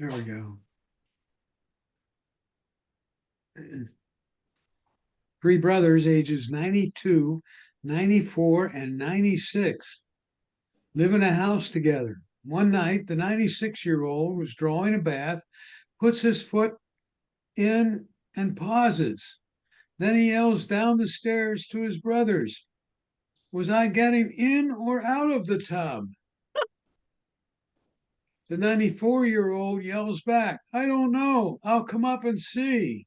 There we go. Three brothers, ages 92, 94, and 96, live in a house together. One night, the 96-year-old was drawing a bath, puts his foot in and pauses. Then he yells down the stairs to his brothers, "Was I getting in or out of the tub?" The 94-year-old yells back, "I don't know. I'll come up and see."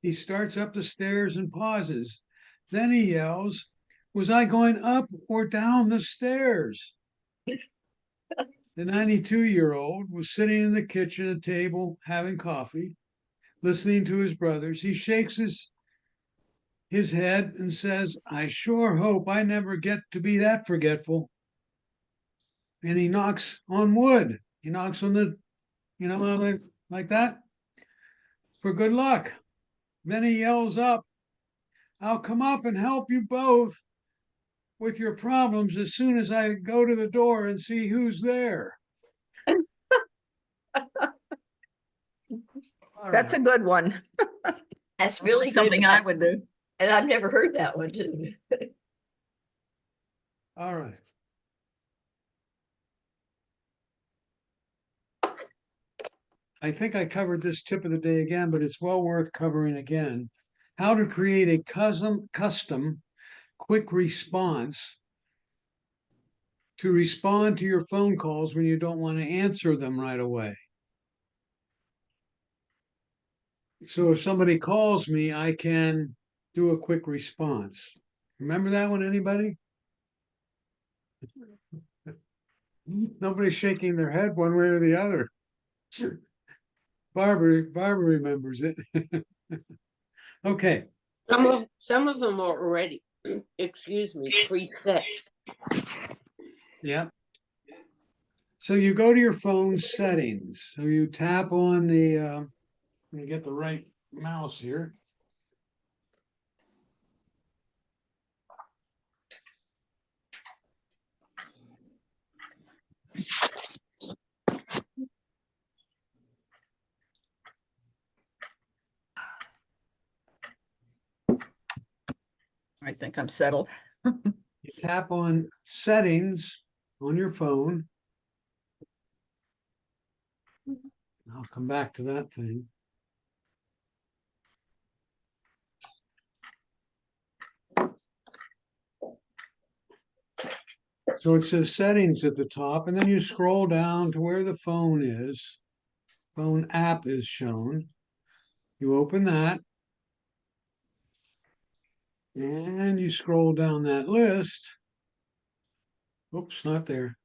He starts up the stairs and pauses. Then he yells, "Was I going up or down the stairs?" The 92-year-old was sitting in the kitchen at a table having coffee, listening to his brothers. He shakes his head and says, "I sure hope I never get to be that forgetful." And he knocks on wood. He knocks on the, like that, for good luck. Then he yells up, "I'll come up and help you both with your problems as soon as I go to the door and see who's there." That's a good one. That's really good. Something I would do. And I've never heard that one too. All right. I think I covered this tip of the day again, but it's well worth covering again. How to create a custom quick response to respond to your phone calls when you don't want to answer them right away. So if somebody calls me, I can do a quick response. Remember that one, anybody? Nobody's shaking their head one way or the other. Barbara remembers it. Okay. Some of them are already, excuse me, preset. Yeah. So you go to your phone settings. So you tap on the, let me get the right mouse here. I think I'm settled. You tap on settings on your phone. I'll come back to that thing. So it says settings at the top, and then you scroll down to where the phone is. Phone app is shown. You open that. And you scroll down that list. Oops, not there.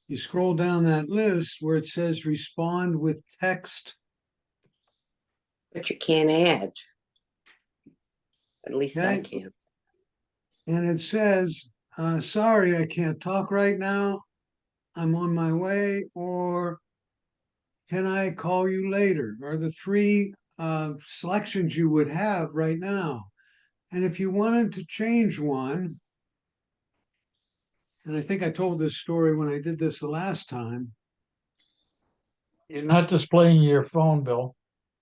You scroll down that list where it says respond with text. But you can't add. At least I Okay. can. And it says, sorry, I can't talk right now. I'm on my way, or can I call you later? Are the three selections you would have right now. And if you wanted to change one, and I think I told this story when I did this the last time. You're not displaying your phone, Bill.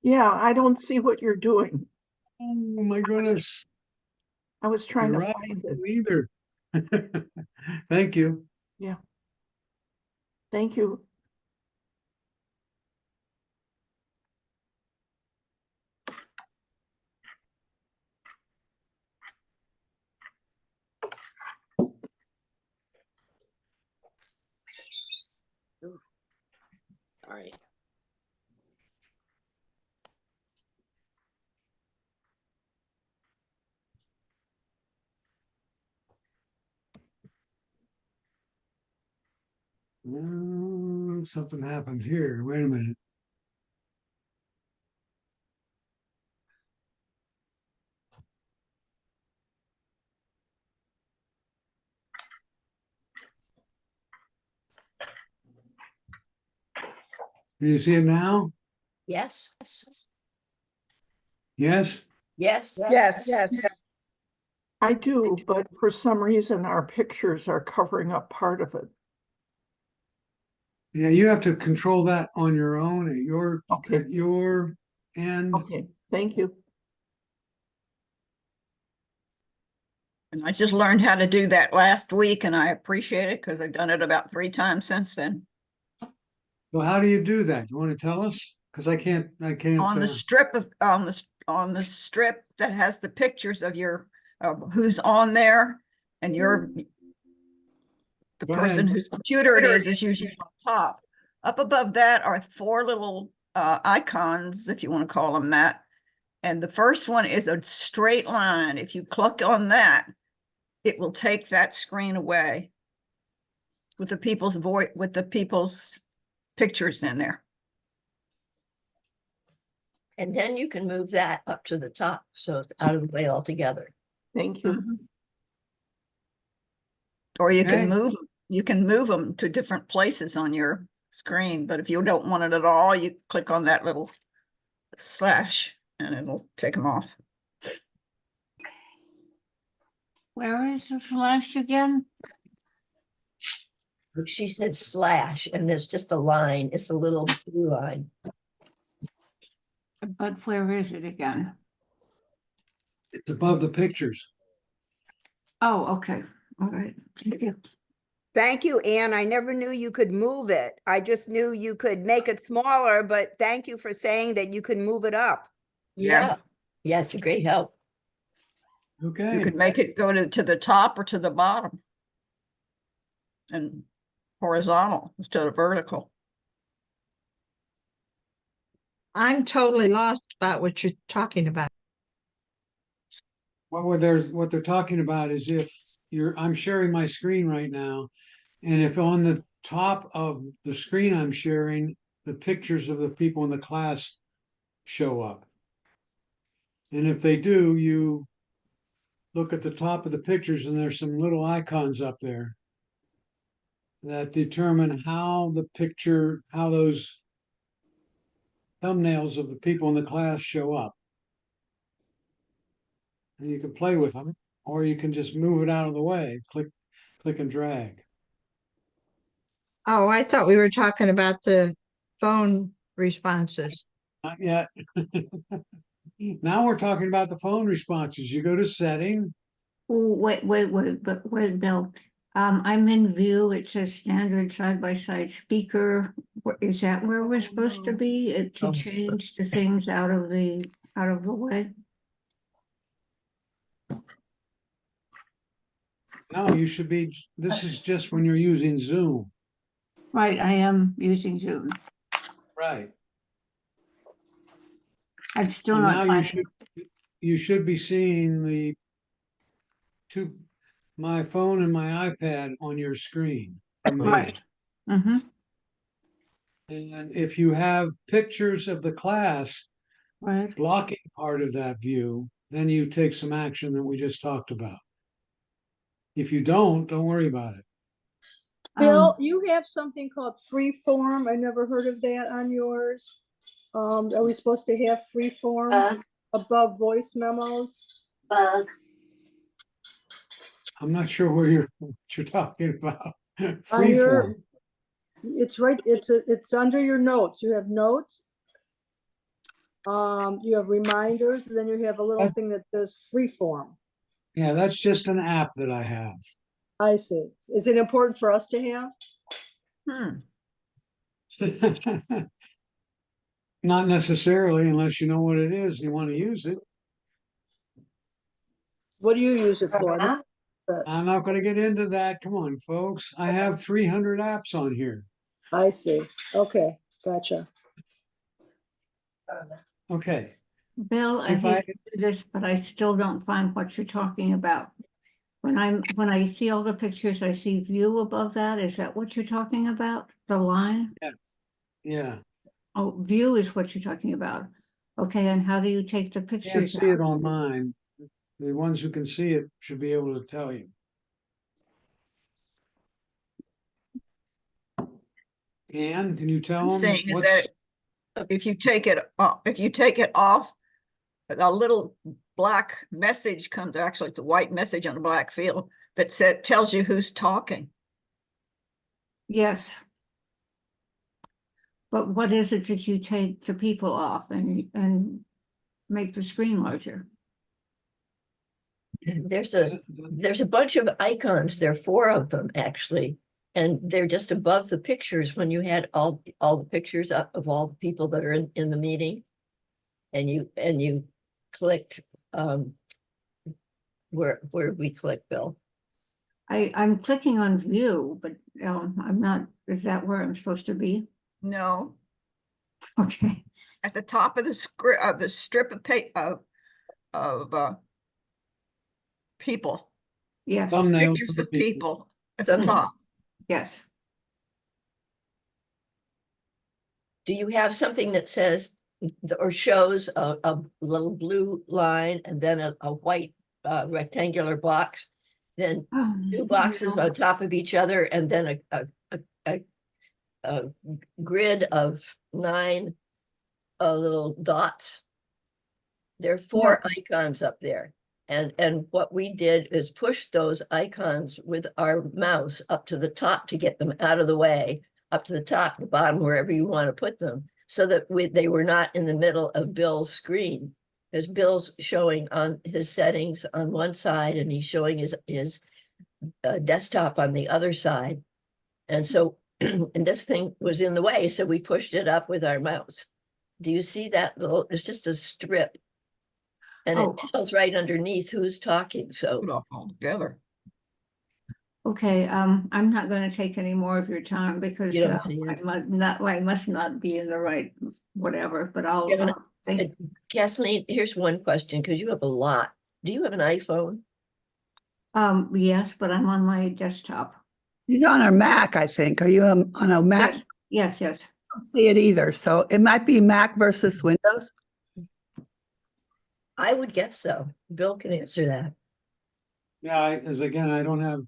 Yeah, I don't see what you're doing. Oh my goodness. I was trying You're to right, find it. either. Thank you. Yeah. Thank you. Sorry. Something happened here. Wait a minute. Do you see it now? Yes. Yes? Yes. Yes. I do, but for some reason our pictures are covering up part of it. Yeah, you have to control that on your own Okay. at your end. Okay, thank you. And I just learned how to do that last week and I appreciate it because I've done it about 3 times since then. So how do you do that? You want to tell us? Because I can't, On the strip of, on the strip that has the pictures of your, who's on there and the Go person ahead. whose computer it is usually on top. Up above that are 4 little icons, if you want to call them that. And the first one is a straight line. If you click on that, it will take that screen away with the people's with the people's pictures in there. And then you can move that up to the top, so it's out of the way altogether. Thank you. Mhm. Or you Okay. can move them to different places on your screen, but if you don't want it at all, you click on that little slash and it'll take them off. Where is the slash again? She said slash, and there's just a line. It's a little blue line. But where is it again? It's above the pictures. Oh, okay. All right. Thank you. Thank you, Anne. I never knew you could move it. I just knew you could make it smaller, but thank you for saying that you can move it up. Yeah. Yeah, it's a great help. You Okay. could make it go to the top or to the bottom. And horizontal instead of vertical. I'm totally lost about what you're talking about. What they're talking about is if I'm sharing my screen right now, and if on the top of the screen I'm sharing, the pictures of the people in the class show up. And if they do, you look at the top of the pictures and there's some little icons up there that determine how those thumbnails of the people in the class show up. And you can play with them, or you can just move it out of the way, click and drag. Oh, I thought we were talking about the phone responses. Not yet. Now we're talking about the phone responses. You go to setting. Oh, wait, Bill. I'm in view. It says standard side-by-side speaker. Is that where we're supposed to be? To change the things out of the way? No, you should be, this is just when you're using Zoom. Right, I am using Zoom. Right. I'm still And not now finding. you should be seeing my phone and my iPad on your screen. from me. Right. Mm-hmm. And if you have pictures of the class Right. blocking part of that view, then you take some action that we just talked about. If you don't worry about it. Bill, you have something called freeform. I never heard of that on yours. Are we supposed to have freeform above voice memos? I'm not sure what you're talking about. On Freeform. your, it's right, it's under your notes. You have notes. You have reminders, and then you have a little thing that says freeform. Yeah, that's just an app that I have. I see. Is it important for us to have? Not necessarily, unless you know what it is and you want to use it. What do you use it for? I'm not going to get into that. Come on, folks. I have 300 apps on here. I see. Okay, gotcha. Okay. Bill, I If hate to do this, but I still don't find what you're talking about. When I see all the pictures, I see view above that. Is that what you're talking about? The line? Yes. Yeah. Oh, view is what you're talking about. Okay, and how do you take the Can't pictures see it out? on mine. The ones who can see it should be able to tell you. Anne, can you tell I'm them? saying is that if you take it off, a little black message comes, actually it's a white message on a black field that tells you who's talking. Yes. But what is it that you take the people off and make the screen larger? There's a bunch of icons. There are 4 of them actually. And they're just above the pictures when you had all the pictures up of all the people that are in the meeting. And you clicked where we click, Bill. I'm clicking on view, but I'm not, is that where I'm supposed to be? No, Okay, at the top of the script of the strip of people, yes, Thumbnails. pictures for of people at the Thumbnail. top. yes. Do you have something that says or shows a little blue line and then a white rectangular box? Then 2 boxes No. on top of each other and then a grid of 9 little dots. There are 4 icons up there. And what we did is push those icons with our mouse up to the top to get them out of the way, up to the top, the bottom, wherever you want to put them, so that they were not in the middle of Bill's screen. Because Bill's showing on his settings on one side and he's showing his desktop on the other side. And so, and this thing was in the way, so we pushed it up with our mouse. Do you see that little, it's just a strip. And Oh. it tells right underneath who's talking, so. Put off altogether. Okay, I'm not gonna take any more of your time because You don't see I it. must not be in the right whatever, but I'll You have think. Kathleen, here's one question, because you have a lot. Do you have an iPhone? Yes, but I'm on my desktop. He's on a Mac, I think. Are you on a Mac? Yes, yes. I don't see it either. So it might be Mac versus Windows. I would guess so. Bill can answer that. Yeah, as again, I don't have.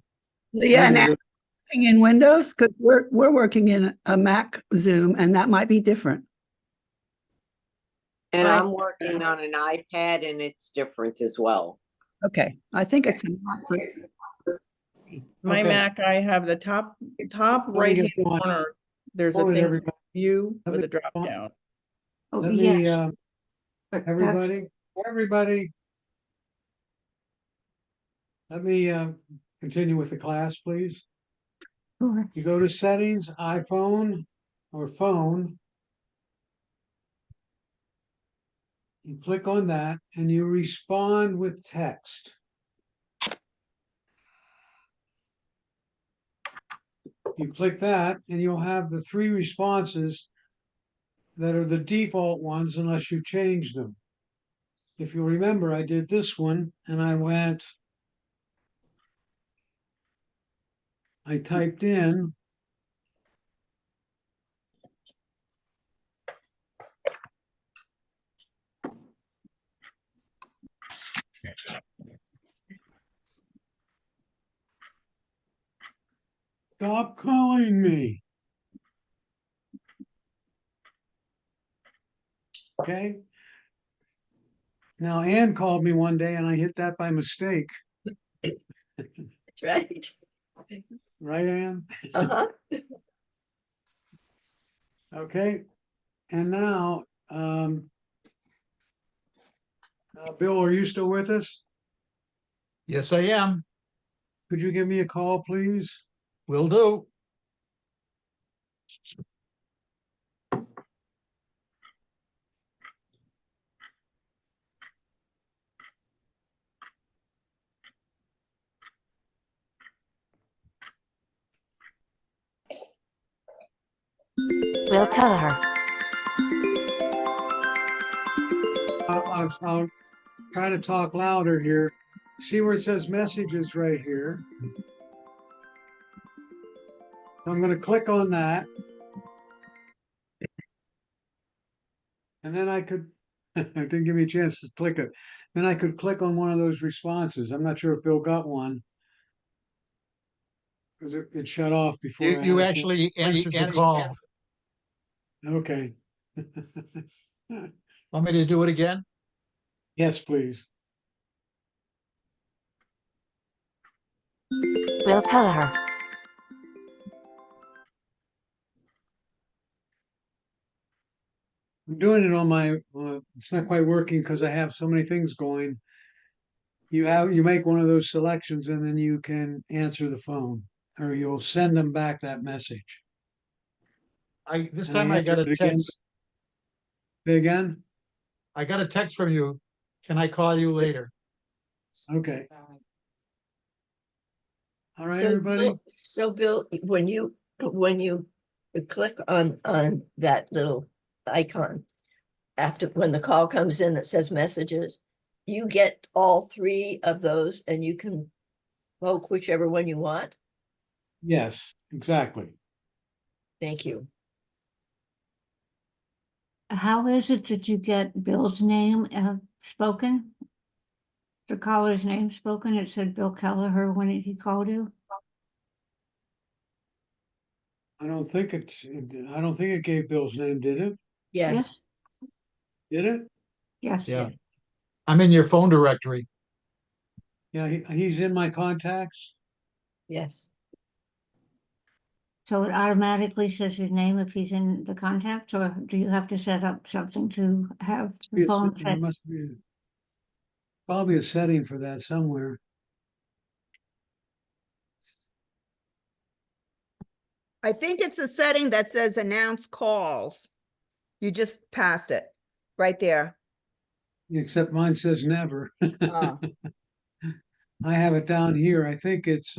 Yeah, and Windows. working in Windows, because we're working in a Mac Zoom, and that might be different. And Right. I'm working on an iPad and it's different as well. Okay, I think it's a Mac versus- My Okay. Mac, I have the top me right hand get going. corner. There's a Morning, thing everybody. view Let with me a drop get down. Oh, Let me, yes. but that's- everybody. Let me continue with the class, please. Sure. You go to settings, iPhone or phone. You click on that and you respond with text. You click that and you'll have the 3 responses that are the default ones unless you change them. If you remember, I did this one and I typed in stop calling me. Okay. Now Ann called me one day and I hit that by mistake. That's right. Right, Ann? Uh-huh. Okay. And now, Bill, are you still with us? Yes, I am. Could you give me a call, please? Will do. Will Keller. I'll try to talk louder here. See where it says messages right here. So I'm going to click on that. And then I could, it didn't give me a chance to click it. Then I could click on one of those responses. I'm not sure if Bill got one. Because it shut off before. I had You a chance. actually answered the call. Okay. Want me to do it again? Yes, please. Will Keller. I'm doing it on my, it's not quite working because I have so many things going. You make one of those selections and then you can answer the phone or you'll send them back that message. This And I time I got enter a it again. text. Say again? I got a text from you. Can I call you later? Okay. All right, So everybody? Bill, when you click on that little icon, after, when the call comes in that says messages, you get all three of those and you can poke whichever one you want. Yes, exactly. Thank you. How is it that you get Bill's name spoken? The caller's name spoken? It said Bill Kelleher when he called you? I don't think it gave Bill's name, did it? Yes, Did it? Yes. Yeah. I'm in your phone directory. Yeah, he's in my contacts. yes. So it automatically says his name if he's in the contacts, or do you have to set up something to have the phone There set? must be probably a setting for that somewhere. I think it's a setting that says announce calls. You just passed it, right there. Except mine says never. Oh. I have it down here. I think it's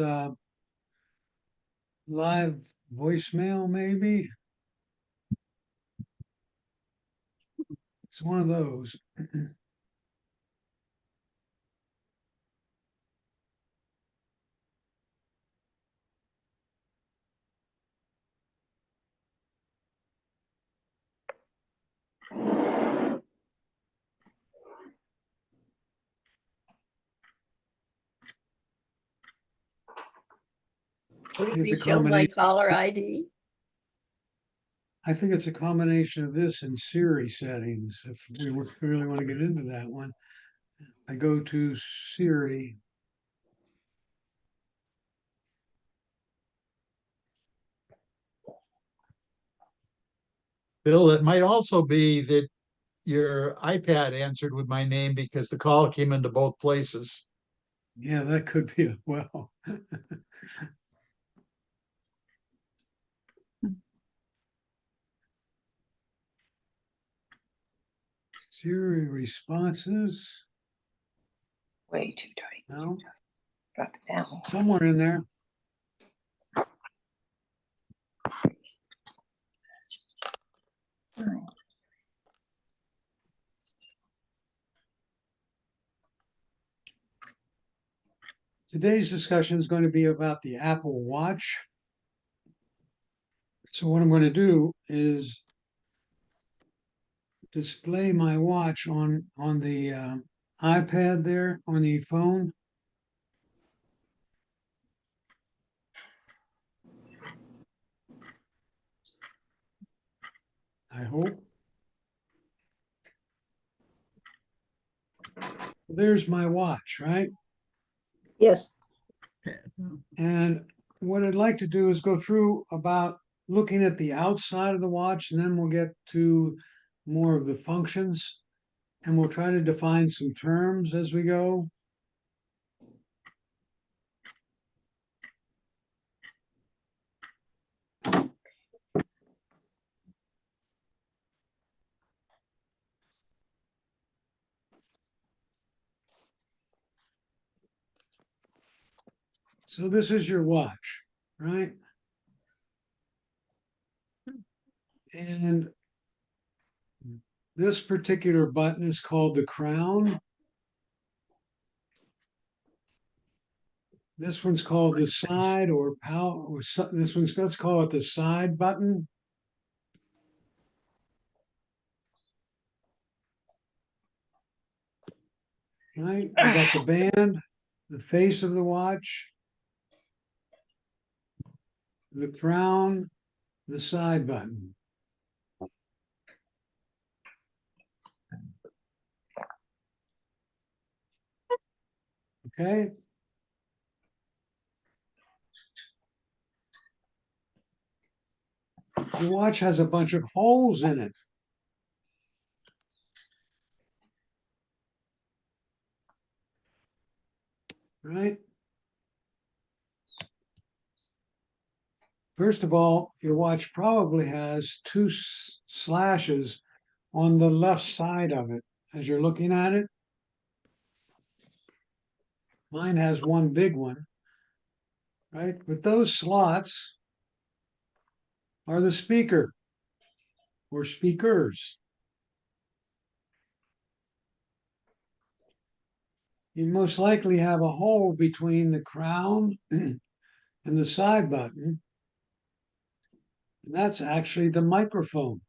live voicemail, maybe. It's one of those. Would It's a you show my combination. caller ID? I think it's a combination of this and Siri settings. If we really want to get into that one, I go to Siri. Bill, it might also be that your iPad answered with my name because the call came into both places. Yeah, that could be well. Siri responses. Way too tight. No, Drop it down. somewhere in there. Today's discussion is going to be about the Apple Watch. So what I'm going to do is display my watch on the iPad there on the phone. I hope. There's my watch, right? Yes. And what I'd like to do is go through about looking at the outside of the watch, and then we'll get to more of the functions, and we'll try to define some terms as we go. So this is your watch, right? And this particular button is called the crown. This one's called the side or power, or this one's, let's call it the side button. Right, we got the band, the face of the watch, the crown, the side button. Okay. The watch has a bunch of holes in it. right? First of all, your watch probably has two slashes on the left side of it as you're looking at it. Mine has one big one, right? But those slots are the speaker or speakers. You most likely have a hole between the crown and the side button. And that's actually the microphone.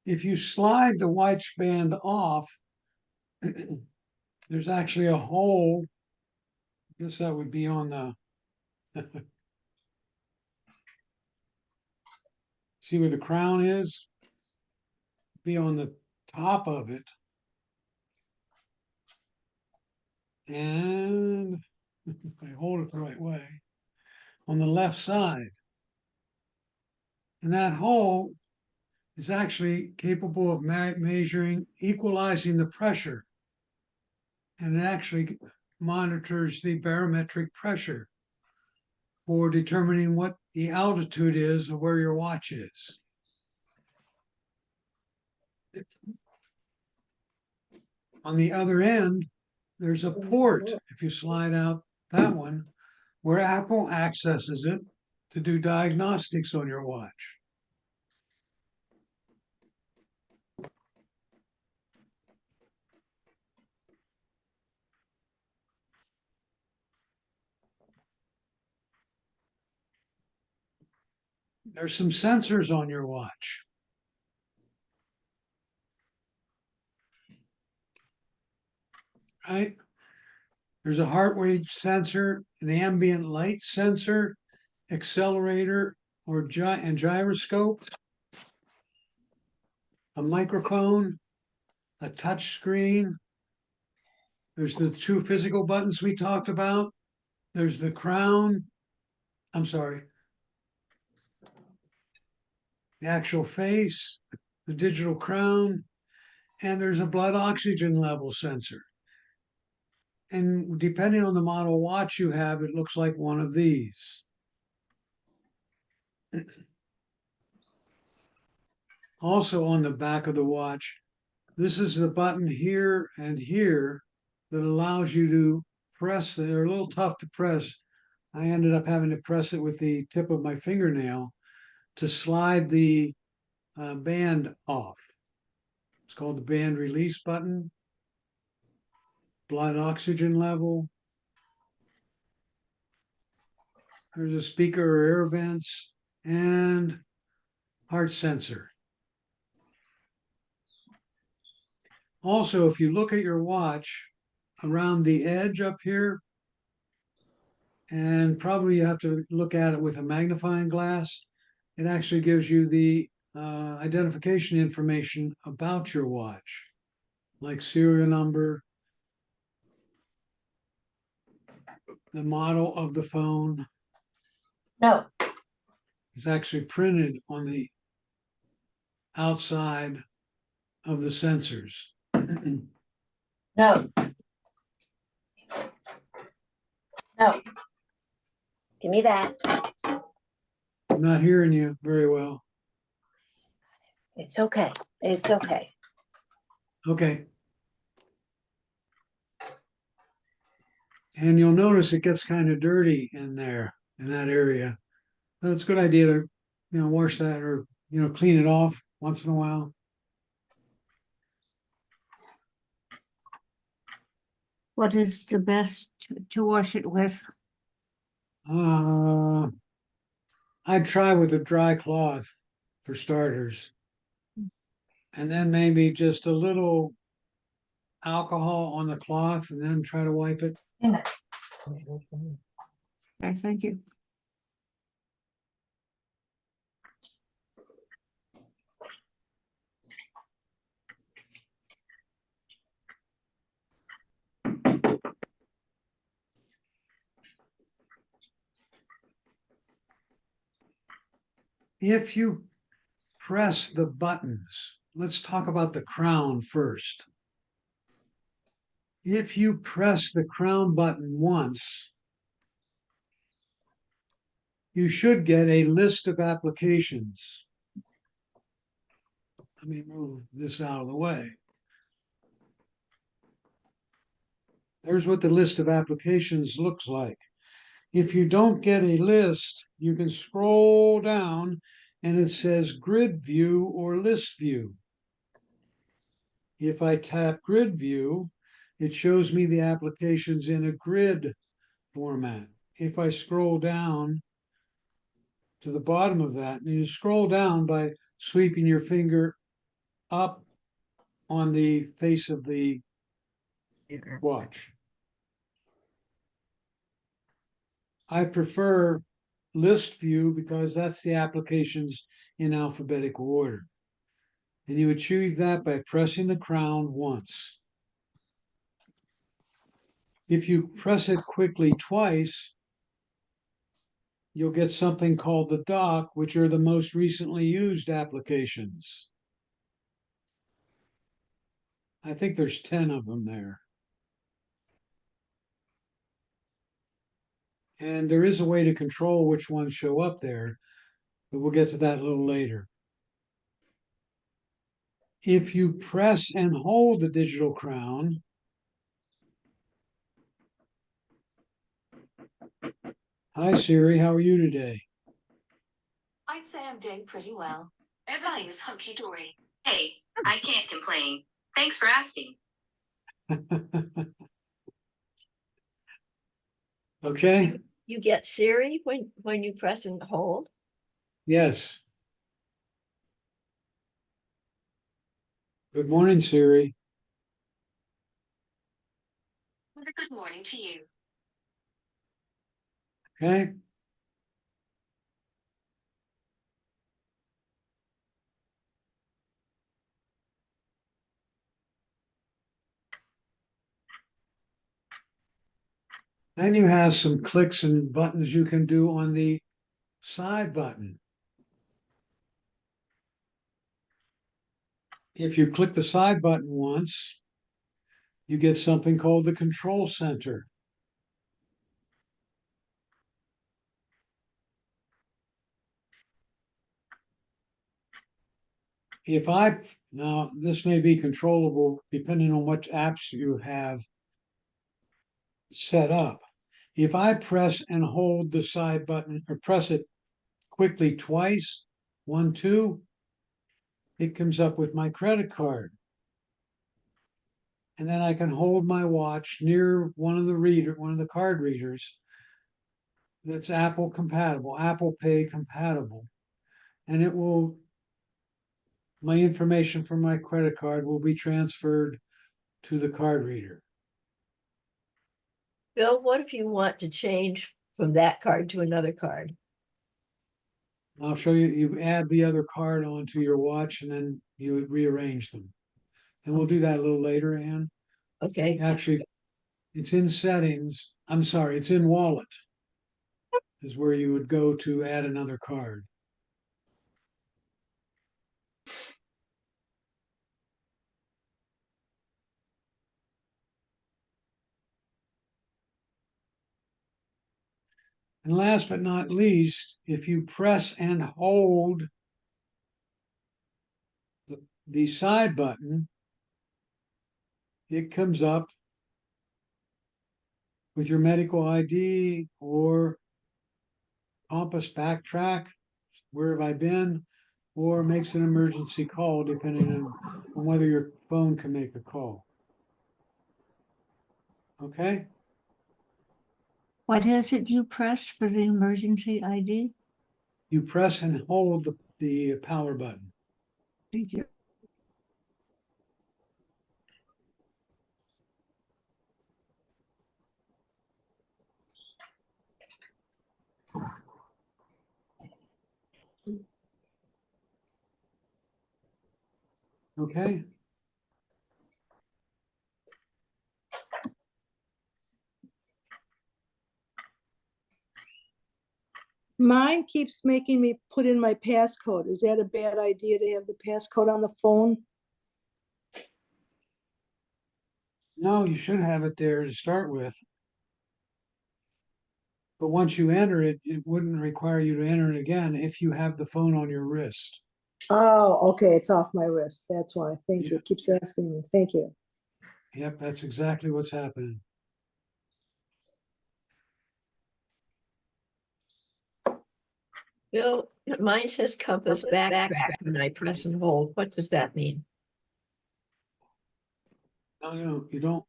If you slide the watch band off, there's actually a hole. I guess that would be on the see where the crown is? Be on the top of it. And if I hold it the right way, on the left side. And that hole is actually capable of measuring, equalizing the pressure. And it actually monitors the barometric pressure for determining what the altitude is of where your watch is. On the other end, there's a port, if you slide out that one, where Apple accesses it to do diagnostics on your watch. There's some sensors on your watch. Right? There's a heart rate sensor, an ambient light sensor, accelerator or and gyroscope, a microphone, a touch screen. There's the two physical buttons we talked about. There's the crown. I'm sorry. The actual face, the digital crown, and there's a blood oxygen level sensor. And depending on the model watch you have, it looks like one of these. Also on the back of the watch, this is the button here and here that allows you to press. They're a little tough to press. I ended up having to press it with the tip of my fingernail to slide the band off. It's called the band release button. Blood oxygen level. There's a speaker or air vents and heart sensor. Also, if you look at your watch around the edge up here, and probably you have to look at it with a magnifying glass, it actually gives you the identification information about your watch, like serial number, the model of the phone. No. It's actually printed on the outside of the sensors. No. No. Give me that. I'm not hearing you very well. It's okay. It's okay. Okay. And you'll notice it gets kind of dirty in there, in that area. So it's a good idea to, wash that or, clean it off once in a while. What is the best to wash it with? I'd try with a dry cloth for starters. And then maybe just a little alcohol on the cloth and then try to wipe it. Okay, thank you. If you press the buttons, let's talk about the crown first. If you press the crown button once, you should get a list of applications. Let me move this out of the way. There's what the list of applications looks like. If you don't get a list, you can scroll down and it says grid view or list view. If I tap grid view, it shows me the applications in a grid format. If I scroll down to the bottom of that, and you scroll down by sweeping your finger up on the face of the watch. I prefer list view because that's the applications in alphabetical order. And you achieve that by pressing the crown once. If you press it quickly twice, you'll get something called the dock, which are the most recently used applications. I think there's 10 of them there. And there is a way to control which ones show up there, but we'll get to that a little later. If you press and hold the digital crown, hi Siri, how are you today? I'd say I'm doing pretty well. Everything's hunky-dory. Hey, I can't complain. Thanks for asking. Okay, You get Siri when you press and hold? yes. Good morning, Siri. What a good morning to you. Okay. Then you have some clicks and buttons you can do on the side button. If you click the side button once, you get something called the control center. Now this may be controllable depending on what apps you have set up. If I press and hold the side button or press it quickly twice, 1, 2, it comes up with my credit card. And then I can hold my watch near one of the card readers that's Apple compatible, Apple Pay compatible. And my information from my credit card will be transferred to the card reader. Bill, what if you want to change from that card to another card? I'll show you, you add the other card onto your watch and then you would rearrange them. And we'll do that a little later, Anne. Okay. Actually, it's in settings. I'm sorry, it's in wallet is where you would go to add another card. And last but not least, if you press and hold the side button, it comes up with your medical ID or compass backtrack, where have I been, or makes an emergency call depending on whether your phone can make a call. Okay? What is it you press for the emergency ID? You press and hold the power button. Did you? Okay? Mine keeps making me put in my passcode. Is that a bad idea to have the passcode on the phone? No, you should have it there to start with. But once you enter it, it wouldn't require you to enter it again if you have the phone on your wrist. Oh, okay, it's off my wrist. That's why. Thank you. Yeah. It keeps asking me. Thank you. Yep, that's exactly what's happening. Bill, mine says compass backtrack when I press and hold. What does that mean? No, you don't.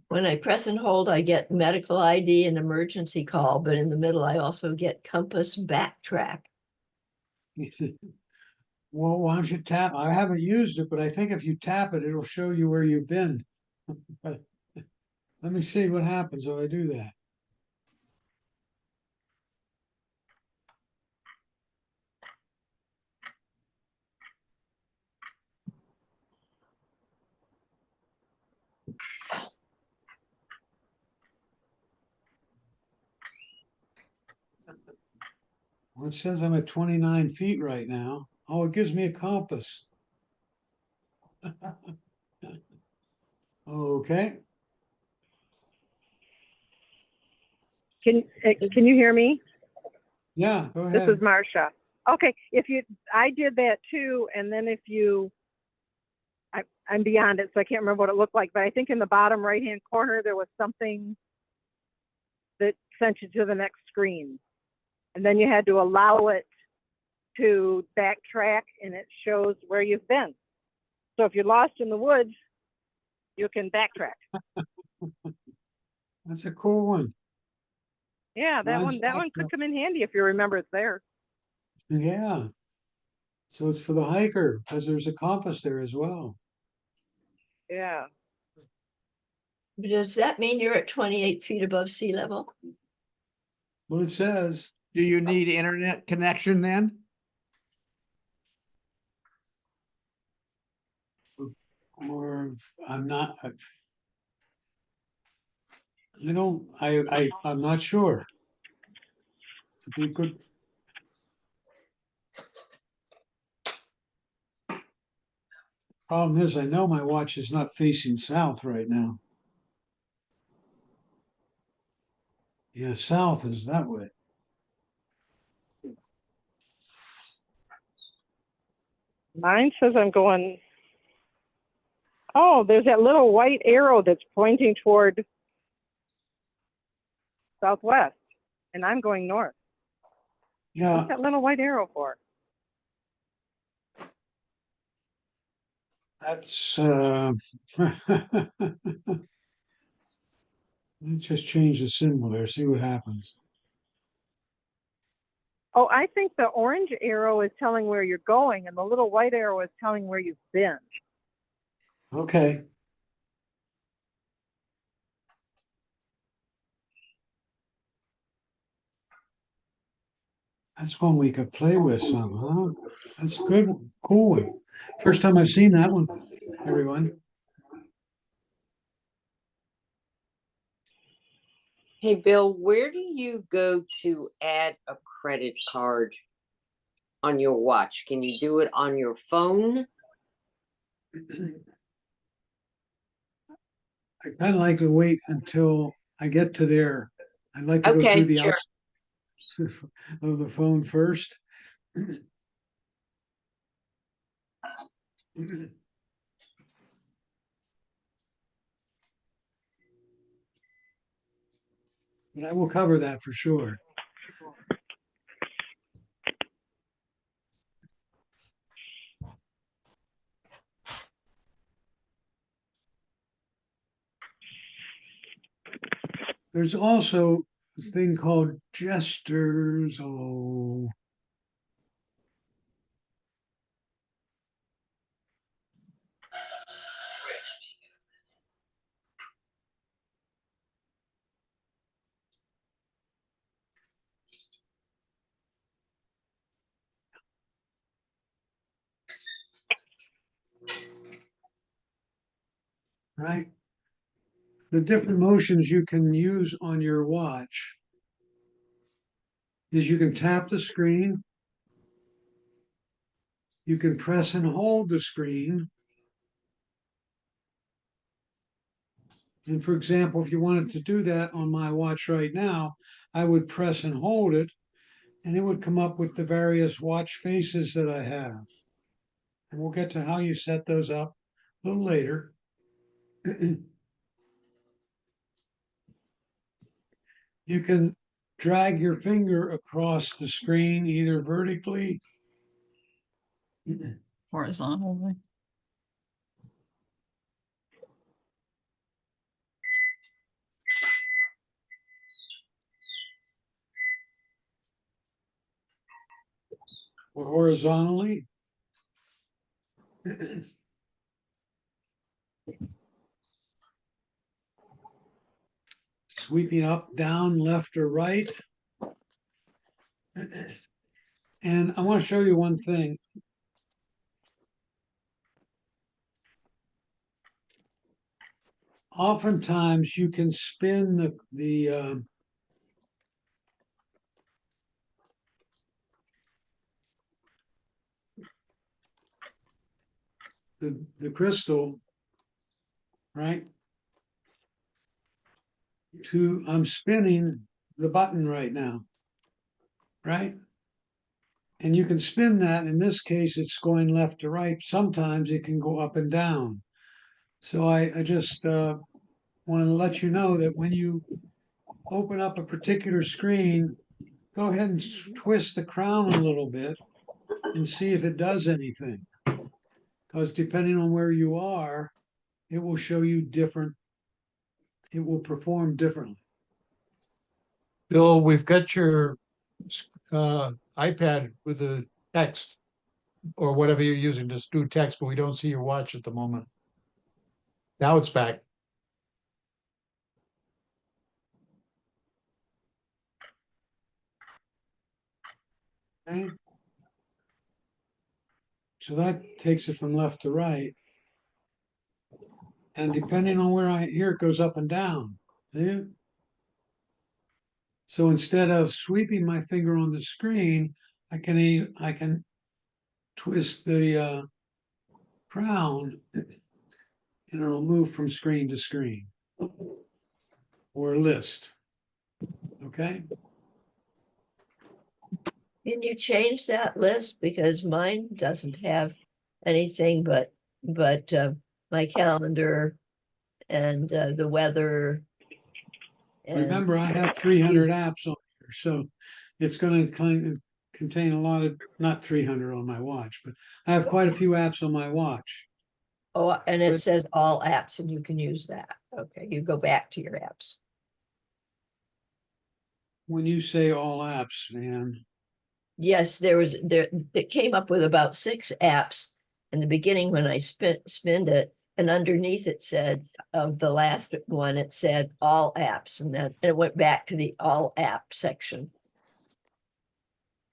When I press and hold, I get medical ID and emergency call, but in the middle, I also get compass backtrack. Well, why don't you tap? I haven't used it, but I think if you tap it, it'll show you where you've been. But let me see what happens if I do that. Well, it says I'm at 29 feet right now. Oh, it gives me a compass. Okay, Can you hear me? yeah, go This ahead. is Marcia. Okay, I did that too, and then I'm beyond it, so I can't remember what it looked like, but I think in the bottom right-hand corner, there was something that sent you to the next screen. And then you had to allow it to backtrack, and it shows where you've been. So if you're lost in the woods, you can backtrack. That's a cool one. Yeah, Mine's that one could backtrack. come in handy if you remember it's there. Yeah. So it's for the hiker because there's a compass there as well. Yeah. Does that mean you're at 28 feet above sea level? What it says. Do you need internet connection then? Or I'm not. I'm not sure. It'd be good. Problem is, I know my watch is not facing south right now. Yeah, south is that way. Mine says I'm going, oh, there's that little white arrow that's pointing toward southwest, and I'm going north. Yeah, What's that little white arrow for? that's let's just change the symbol there, see what happens. Oh, I think the orange arrow is telling where you're going, and the little white arrow is telling where you've been. Okay. That's one we could play with some, huh? That's good, cool one. First time I've seen that one, everyone. Hey, Bill, where do you go to add a credit card on your watch? Can you do it on your phone? I kind of like to wait until I get to there. I'd like to go through Okay, the sure. outside of the phone first. But I will cover that for sure. There's also this thing called gestures. Oh, right. The different motions you can use on your watch is you can tap the screen, you can press and hold the screen, And for example, if you wanted to do that on my watch right now, I would press and hold it, and it would come up with the various watch faces that I have. And we'll get to how you set those up a little later. You can drag your finger across the screen, either vertically Horizontally. or horizontally. Sweeping up, down, left, or right. And I want to show you one thing. Oftentimes you can spin the crystal, right? I'm spinning the button right now, right? And you can spin that. In this case, it's going left to right. Sometimes it can go up and down. So I just want to let you know that when you open up a particular screen, go ahead and twist the crown a little bit and see if it does anything. Because depending on where you are, it will show you different, it will perform differently. Bill, we've got your iPad with the text or whatever you're using to do text, but we don't see your watch at the moment. Now it's back. Okay. So that takes it from left to right. And depending on where here it goes up and down. See it? So instead of sweeping my finger on the screen, I can twist the crown and it'll move from screen to screen or list. Okay. Can you change that list? Because mine doesn't have anything but my calendar and the weather. And Remember, I have 300 apps on here, so it's going to contain a lot of, not 300 on my watch, but I have quite a few apps on my watch. oh, and it But- says all apps, and you can use that. Okay, you go back to your apps. When you say all apps, man, Yes, it came up with about 6 apps in the beginning when I spinned it, and underneath it said, of the last one, it said all apps, and then it went back to the all app section.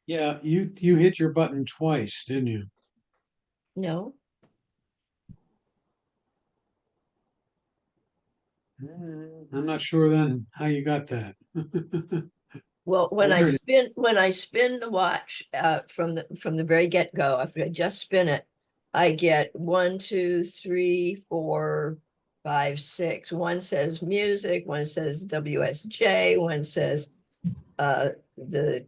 yeah, you hit your button twice, didn't you? No, I'm not sure then how you got that. well, when There it is. when I spin the watch from the very get-go, if I just spin it, I get 1, 2, 3, 4, 5, 6. One says music, one says WSJ, one says the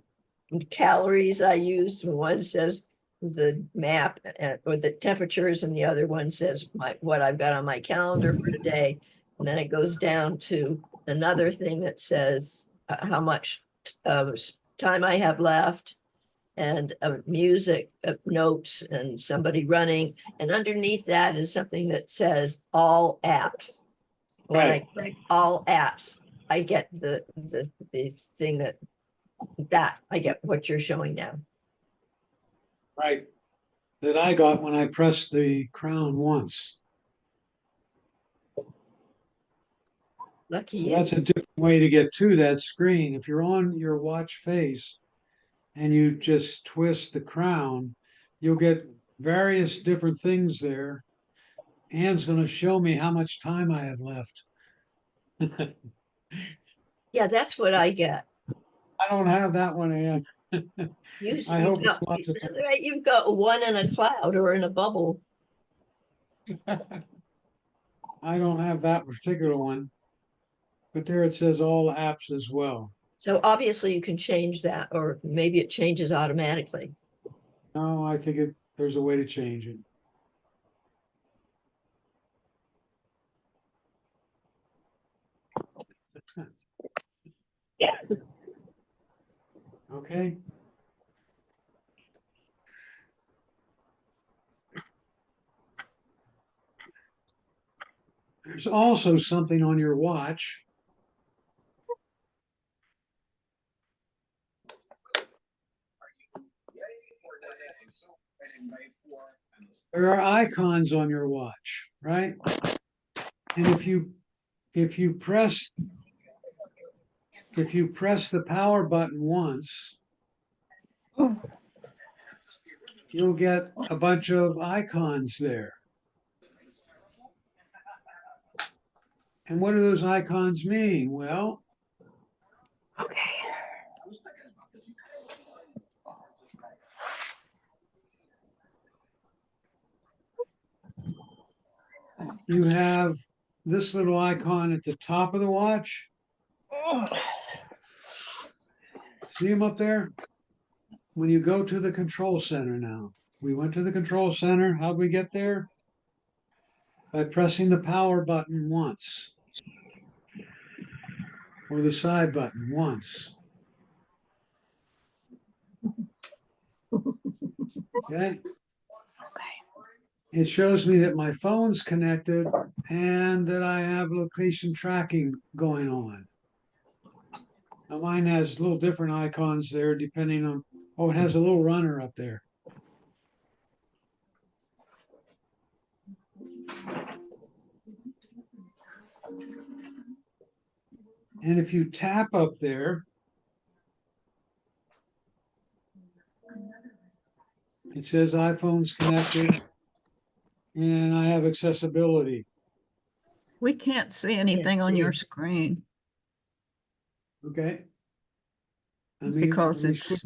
calories I used, and one says the map or the temperatures, and the other one says what I've got on my calendar for today. And then it goes down to another thing that says how much time I have left, and music, notes, and somebody running. And underneath that is something that says all apps. When I Right. click all apps, I get the thing that I get what you're showing now. Right. That I got when I pressed the crown once. Lucky So you. that's a different way to get to that screen. If you're on your watch face and you just twist the crown, you'll get various different things there. Anne's going to show me how much time I have left. Yeah, that's what I get. I don't have that one, Anne. I hope it's lots of time. Right, you've got one in a cloud or in a bubble. I don't have that particular one. but there it says all apps as well. So obviously you can change that, or maybe it changes automatically. No, I think there's a way to change it. Okay. There's also something on your watch. There are icons on your watch, right? And if you press the power button once, you'll get a bunch of icons there. And what do those icons mean? Well, Okay. you have this little icon at the top of the watch. See them up there? When you go to the control center now, we went to the control center. How'd we get there? By pressing the power button once, or the side button once. Okay. It shows me that my phone's connected and that I have location tracking going on. Now mine has little different icons there depending on, oh, it has a little runner up there. And if you tap up there, it says iPhone's connected and I have accessibility. We can't see anything on your screen Okay. I mean, because it's,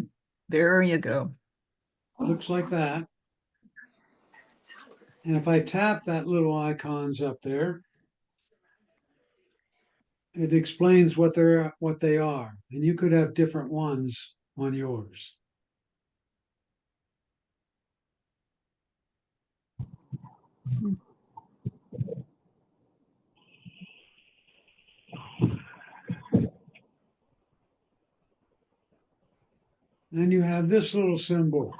there you go. looks like that. And if I tap that little icons up there, it explains what they are. And you could have different ones on yours. Then you have this little symbol.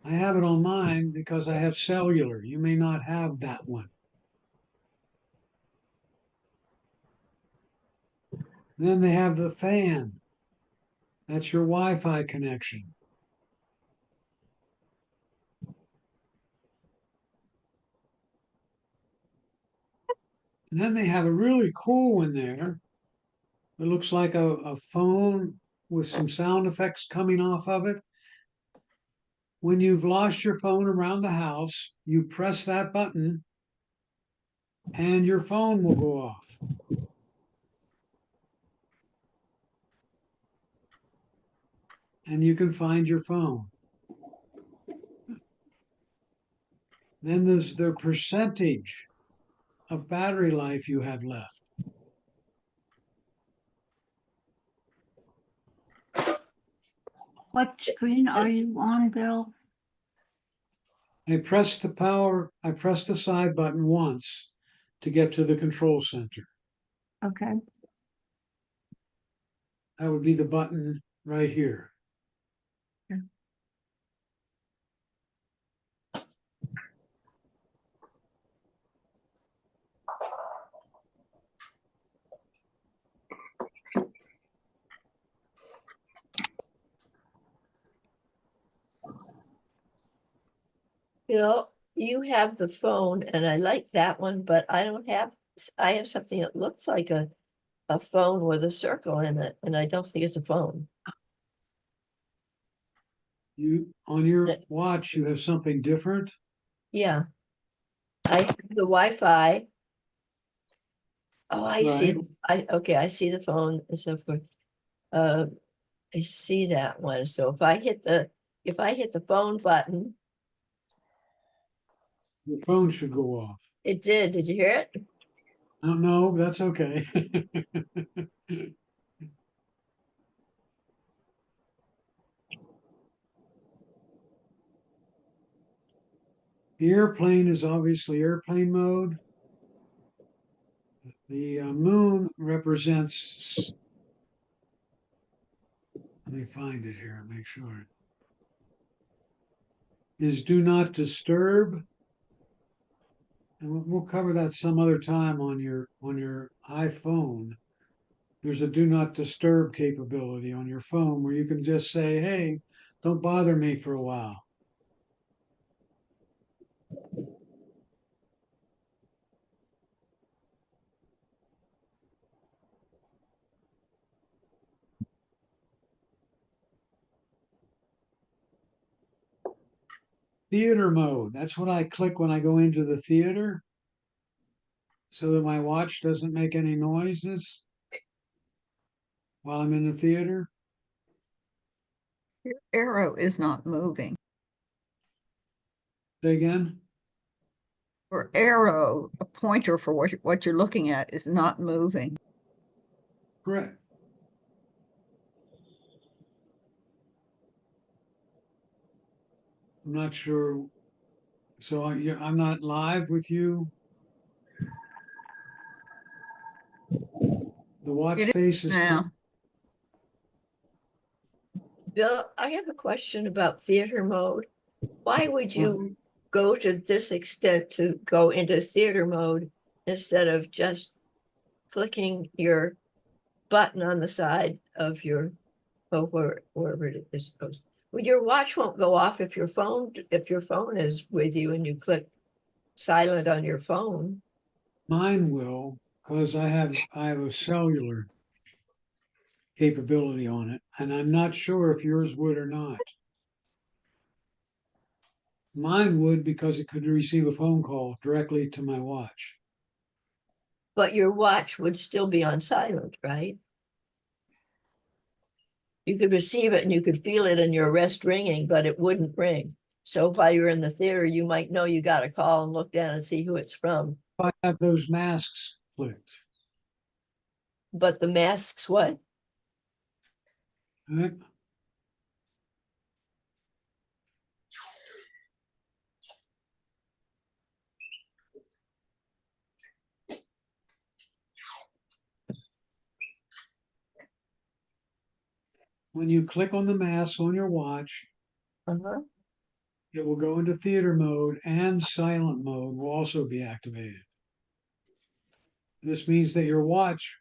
I have it on mine because I have cellular. You may not have that one. Then they have the fan. That's your Wi-Fi connection. And then they have a really cool one there. It looks like a phone with some sound effects coming off of it. When you've lost your phone around the house, you press that button and your phone will go off. And you can find your phone. Then there's the percentage of battery life you have left. What screen are you on, Bill? I press the side button once to get to the control center. Okay. That would be the button right here. Bill, you have the phone and I like that one, but I don't have, I have something that looks like a phone with a circle in it, and I don't think it's a phone. You, on your watch, you have something different? Yeah. I have the Wi-Fi. Oh, I see. Okay, I see the phone and so forth. I see that one. So if I hit the phone button, Your phone should go off. it did. Did you hear it? Oh, no, that's okay. The airplane is obviously airplane mode. The moon represents, let me find it here, make sure, is do not disturb. And we'll cover that some other time on your iPhone. There's a do not disturb capability on your phone where you can just say, hey, don't bother me for a while. Theater mode. That's what I click when I go into the theater so that my watch doesn't make any noises while I'm in the theater. Your arrow is not moving. Say again? Your arrow, a pointer for what you're looking at, is not moving. Correct. I'm not sure. So I'm not live with you. The watch It is face is now. Bill, I have a question about theater mode. Why would you go to this extent to go into theater mode instead of just clicking your button on the side of your, oh, wherever it is supposed? Well, your watch won't go off if your phone is with you and you click silent on your phone. Mine will, because I have a cellular capability on it, and I'm not sure if yours would or not. Mine would because it could receive a phone call directly to my watch. But your watch would still be on silent, right? You could receive it and you could feel it in your wrist ringing, but it wouldn't ring. So while you're in the theater, you might know you got a call and look down and see who it's from. I have those masks flipped. But the masks, what? Right? When you click on the mask on your watch, Uh-huh. it will go into theater mode and silent mode will also be activated. This means that your watch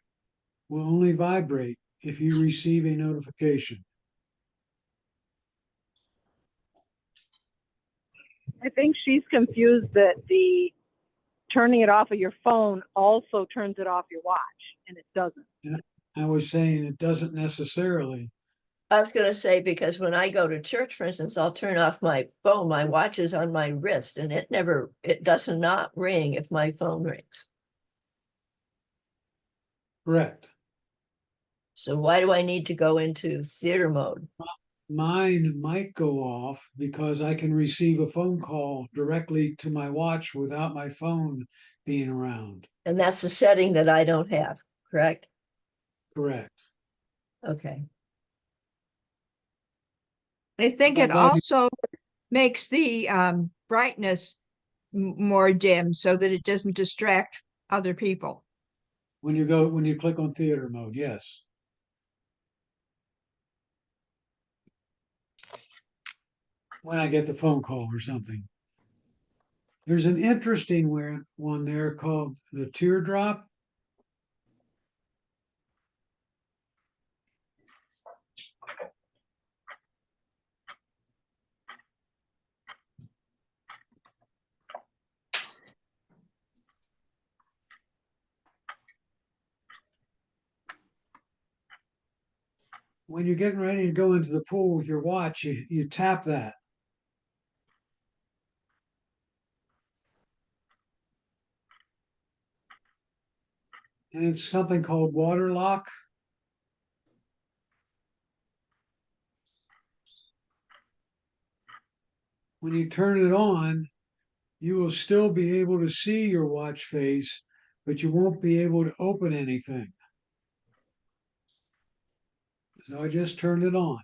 will only vibrate if you receive a notification. I think she's confused that the turning it off of your phone also turns it off your watch, and it doesn't. And I was saying it doesn't necessarily. I was going to say, because when I go to church, for instance, I'll turn off my phone. My watch is on my wrist and it does not ring if my phone rings. Correct. So why do I need to go into theater mode? Mine might go off because I can receive a phone call directly to my watch without my phone being around. And that's a setting that I don't have, correct? Correct. Okay. I think it Well, buddy- also makes the brightness more dim so that it doesn't distract other people. When you click on theater mode, yes. When I get the phone call or something. There's an interesting one there called the teardrop. When you're getting ready to go into the pool with your watch, you tap that. And it's something called water lock. When you turn it on, you will still be able to see your watch face, but you won't be able to open anything. So I just turned it on.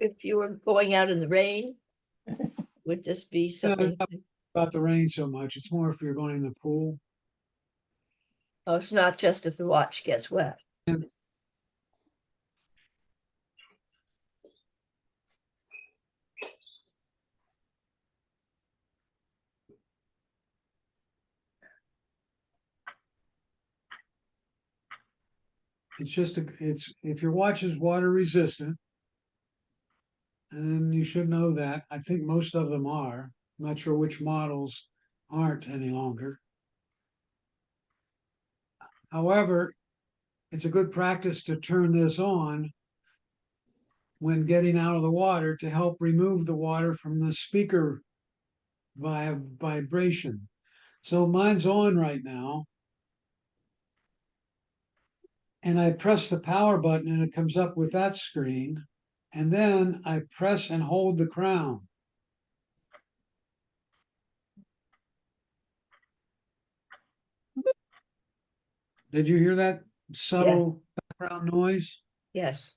If you were going out in the rain, would this be something? About the rain so much. It's more if you're going in the pool. Oh, it's not just if the watch gets wet. It's just it's if your watch is water resistant, and you should know that. I think most of them are. I'm not sure which models aren't any longer. However, it's a good practice to turn this on when getting out of the water to help remove the water from the speaker via vibration. So mine's on right now. And I press the power button and it comes up with that screen. And then I press and hold the crown. Did you hear that subtle background noise? Yes,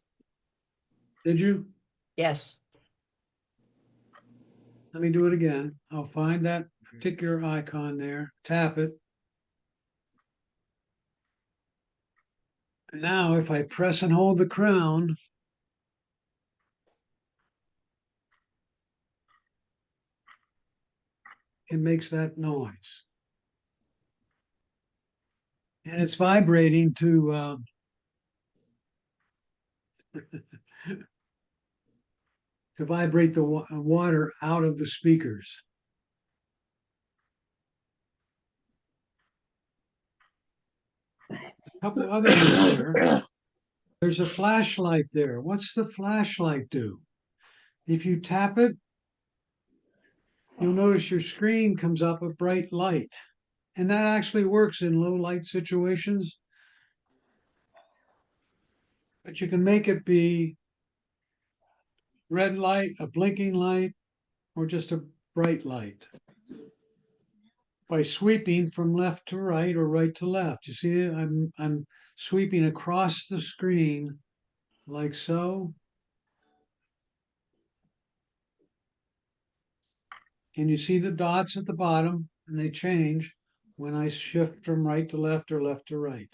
Did you? yes. Let me do it again. I'll find that particular icon there, tap it. And now if I press and hold the crown, it makes that noise. And it's vibrating to to vibrate the water out of the speakers. A couple other ones there. There's a flashlight there. What's the flashlight do? If you tap it, you'll notice your screen comes up a bright light. And that actually works in low light situations. But you can make it be red light, a blinking light, or just a bright light by sweeping from left to right or right to left. You see, I'm sweeping across the screen like so. And you see the dots at the bottom, and they change when I shift from right to left or left to right.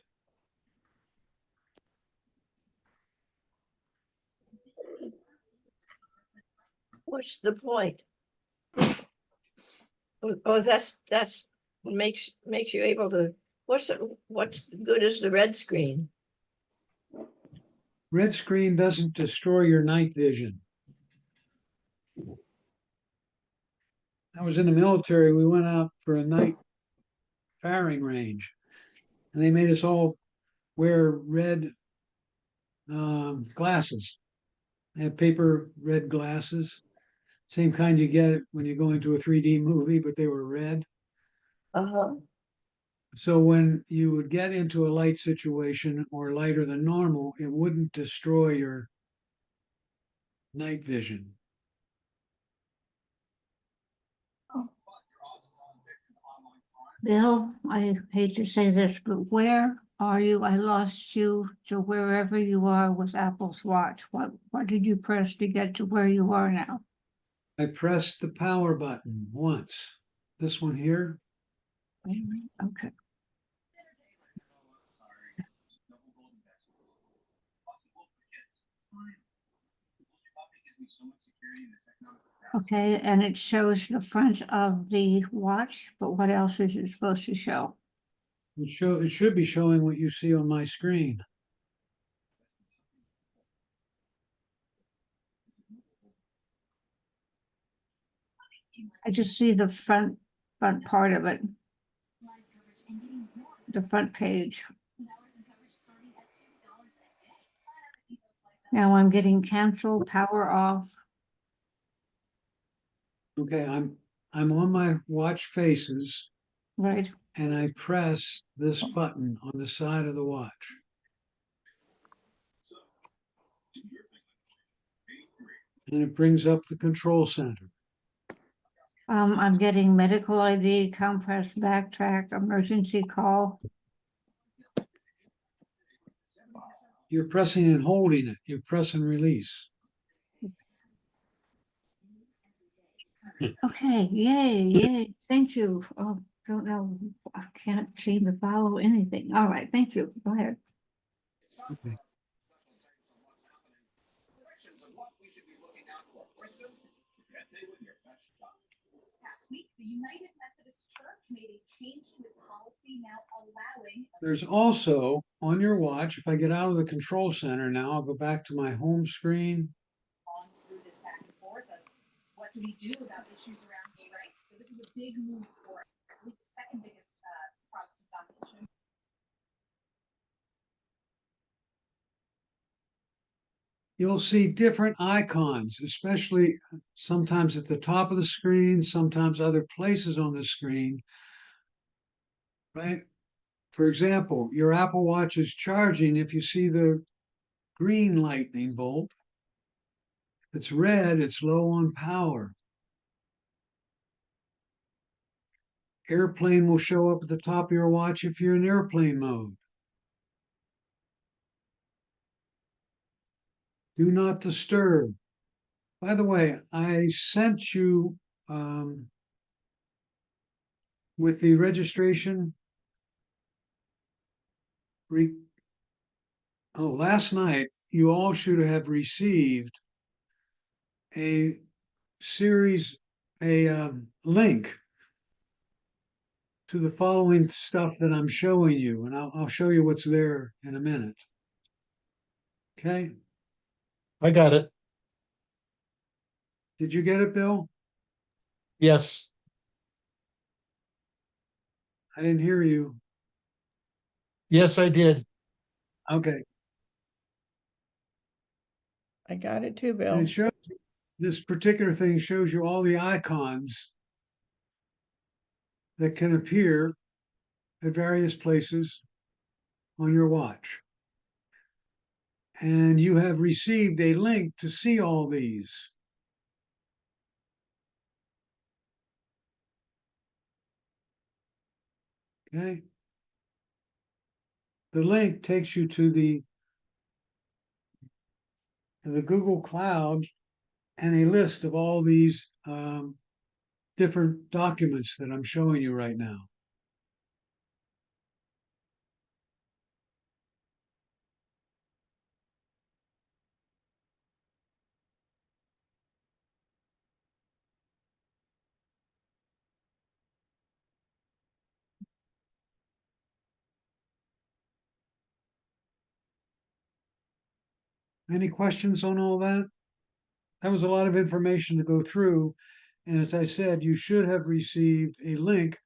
What's the point? Oh, that's makes you able to, what's good as the red screen? Red screen doesn't destroy your night vision. I was in the military. We went out for a night firing range, and they made us all wear red glasses. They had paper red glasses, same kind you get when you go into a 3D movie, but they were red. Uh-huh. So when you would get into a light situation or lighter than normal, it wouldn't destroy your night vision. Bill, I hate to say this, but where are you? I lost you to wherever you are with Apple's watch. What did you press to get to where you are now? I pressed the power button once. This one here. Okay. Okay, and it shows the front of the watch, but what else is it supposed to show? It should be showing what you see on my screen. I just see the front part of it. The front page. Now I'm getting cancel, power off. Okay, I'm on my watch faces. Right. And I press this button on the side of the watch. and it brings up the control center. I'm getting medical ID, compress, backtrack, emergency call. You're pressing and holding it. You press and release. Okay, yay, thank you. Oh, don't know, I can't seem to follow anything. All right, thank you. Go ahead. Okay. This past week, the United Methodist Church made a change to its policy now allowing. There's also on your watch, if I get out of the control center now, I'll go back to my home screen. On through this back and forth of what do we do about issues around gay rights? So this is a big move for, I believe, the second biggest Protestant denomination. You'll see different icons, especially sometimes at the top of the screen, sometimes other places on the screen, right? For example, your Apple Watch is charging if you see the green lightning bolt. If it's red, it's low on power. Airplane will show up at the top of your watch if you're in airplane mode. Do not disturb. By the way, I sent you with the registration. Last night you all should have received a link to the following stuff that I'm showing you, and I'll show you what's there in a minute. Okay, I got it. did you get it, Bill? Yes. I didn't hear you. Yes, I did. Okay, I got it too, and Bill. it shows this particular thing shows you all the icons that can appear at various places on your watch. And you have received a link to see all these. Okay. The link takes you to the Google Cloud and a list of all these different documents that I'm showing you right now. Any questions on all that? That was a lot of information to go through. And as I said, you should have received a link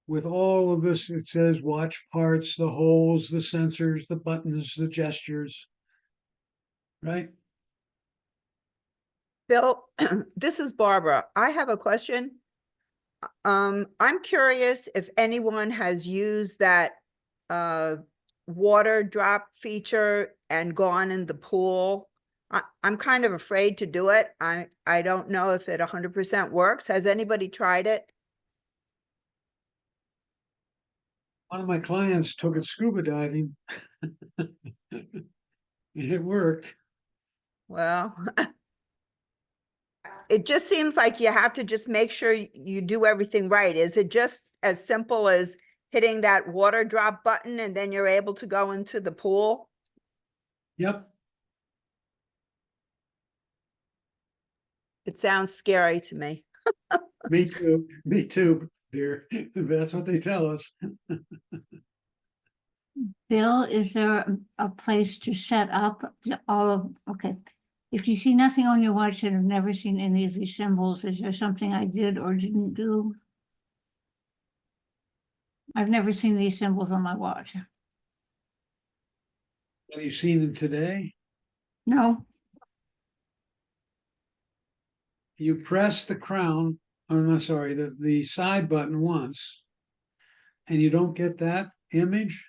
with all of this. It says watch parts, the holes, the sensors, the buttons, the gestures, right? Bill, this is Barbara. I have a question. I'm curious if anyone has used that water drop feature and gone in the pool. I'm kind of afraid to do it. I don't know if it 100% works. Has anybody tried it? One of my clients took it scuba diving. And it worked. Well, it just seems like you have to just make sure you do everything right. Is it just as simple as hitting that water drop button and then you're able to go into the pool? Yep. It sounds scary to me. Me too. Me too, dear. That's what they tell us. Bill, is there a place to set up all of, okay. If you see nothing on your watch and have never seen any of these symbols, is there something I did or didn't do? I've never seen these symbols on my watch. Have you seen them today? No, You press the crown, or no, sorry, the side button once, and you don't get that image.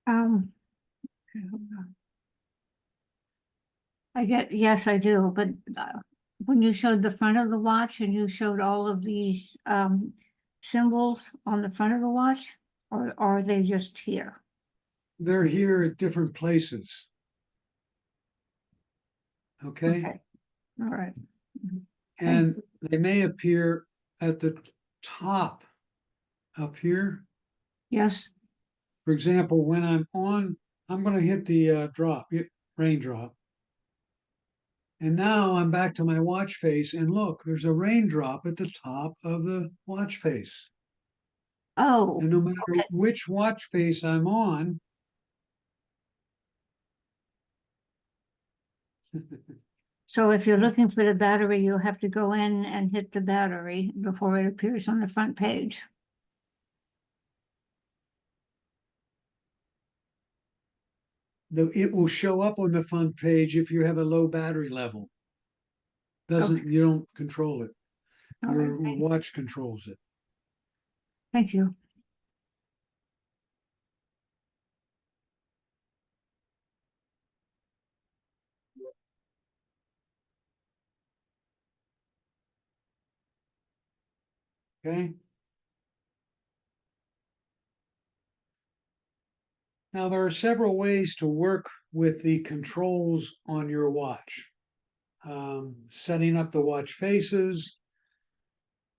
Okay, hold on. Yes, I do, but when you showed the front of the watch and you showed all of these symbols on the front of the watch, or are they just here? They're here at different places. Okay, Okay, all right. and they may appear at the top up here. Yes, For example, when I'm on, I'm going to hit the raindrop. And now I'm back to my watch face, and look, there's a raindrop at the top of the watch face. oh, And no matter okay. which watch face I'm on, So if you're looking for the battery, you'll have to go in and hit the battery before it appears on the front page. it will show up on the front page if you have a low battery level. Okay, You don't control it. all Your right, watch controls it. thank you. Okay. Now, there are several ways to work with the controls on your watch. Setting up the watch faces,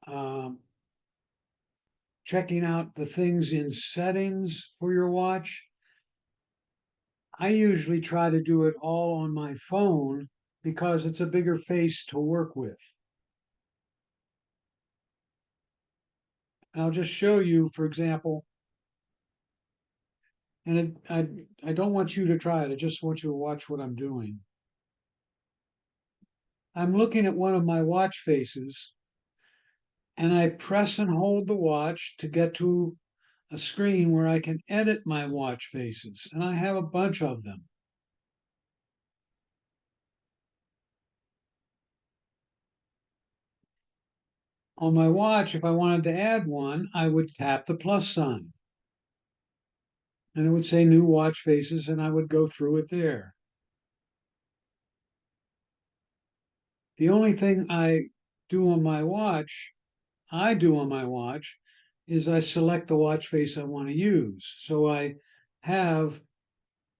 um, checking out the things in settings for your watch. I usually try to do it all on my phone because it's a bigger face to work with. I'll just show you, for example, and I don't want you to try it. I just want you to watch what I'm doing. I'm looking at one of my watch faces, and I press and hold the watch to get to a screen where I can edit my watch faces, and I have a bunch of them. On my watch, if I wanted to add one, I would tap the plus sign. And it would say new watch faces, and I would go through it there. The only thing I do on my watch, is I select the watch face I want to use. So I have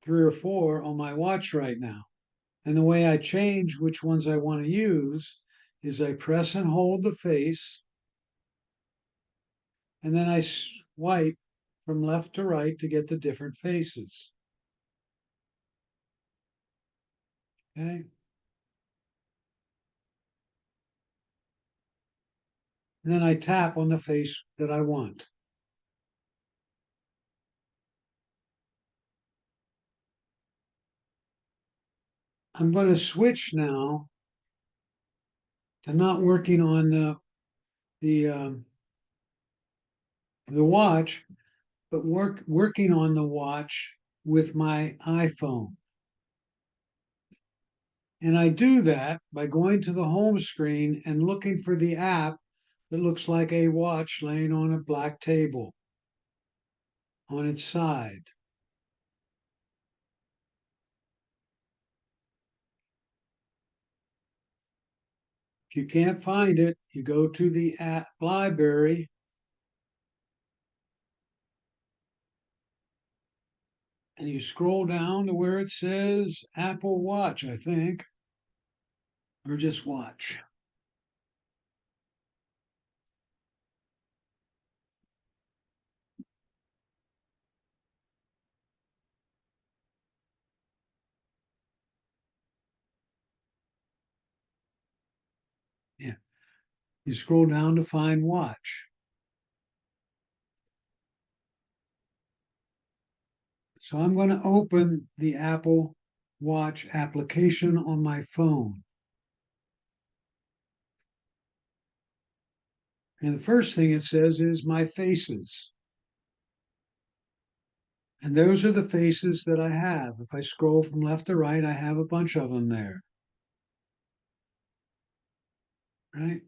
3 or 4 on my watch right now. And the way I change which ones I want to use is I press and hold the face, and then I swipe from left to right to get the different faces. Okay. And then I tap on the face that I want. I'm going to switch now to not working on the watch, but working on the watch with my iPhone. And I do that by going to the home screen and looking for the app that looks like a watch laying on a black table on its side. If you can't find it, you go to the app library and you scroll down to where it says Apple Watch, I think, or just watch. Yeah. You scroll down to find watch. So I'm going to open the Apple Watch application on my phone. And the first thing it says is my faces. And those are the faces that I have. If I scroll from left to right, I have a bunch of them there. Right?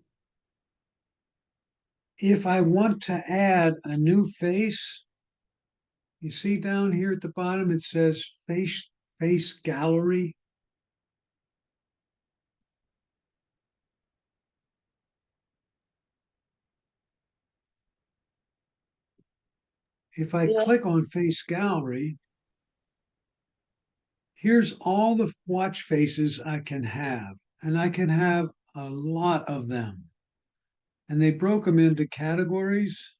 If I want to add a new face, You see down here at the bottom, it says face gallery. If I Yeah. click on face gallery, here's all the watch faces I can have, and I can have a lot of them. And they broke them into categories.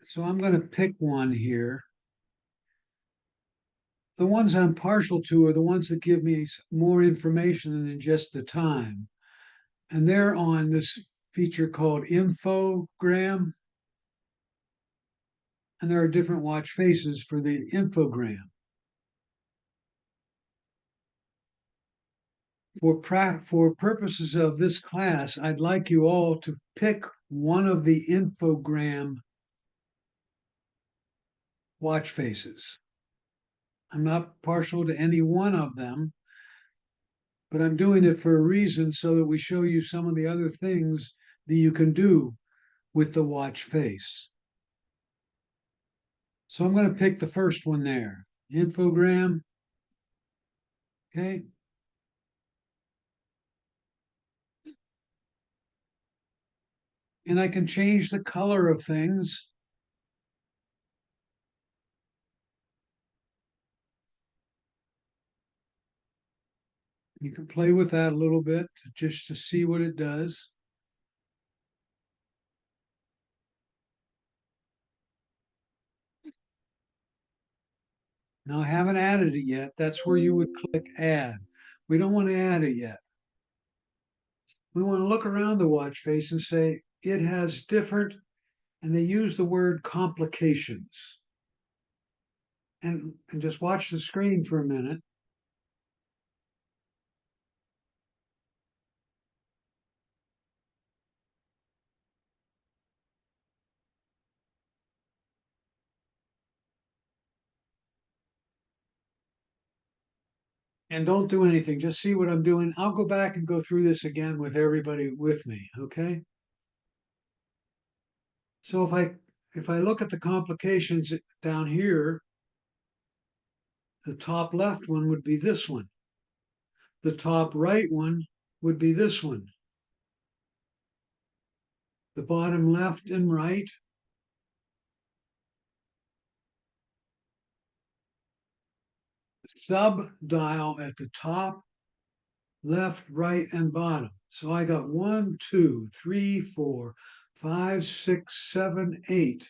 So I'm going to pick one here. The ones I'm partial to are the ones that give me more information than just the time. And they're on this feature called Infogram. And there are different watch faces for the infogram. For purposes of this class, I'd like you all to pick one of the infogram watch faces. I'm not partial to any one of them, but I'm doing it for a reason so that we show you some of the other things that you can do with the watch face. So I'm going to pick the first one there, infogram. Okay. And I can change the color of things. You can play with that a little bit just to see what it does. Now I haven't added it yet. That's where you would click add. We don't want to add it yet. We want to look around the watch face and say it has different, and they use the word complications. And just watch the screen for a minute. And don't do anything. Just see what I'm doing. I'll go back and go through this again with everybody with me, okay? So if I look at the complications down here, the top left one would be this one. The top right one would be this one. The bottom left and right. Sub dial at the top, left, right, and bottom. So I got 1, 2, 3, 4, 5, 6, 7, 8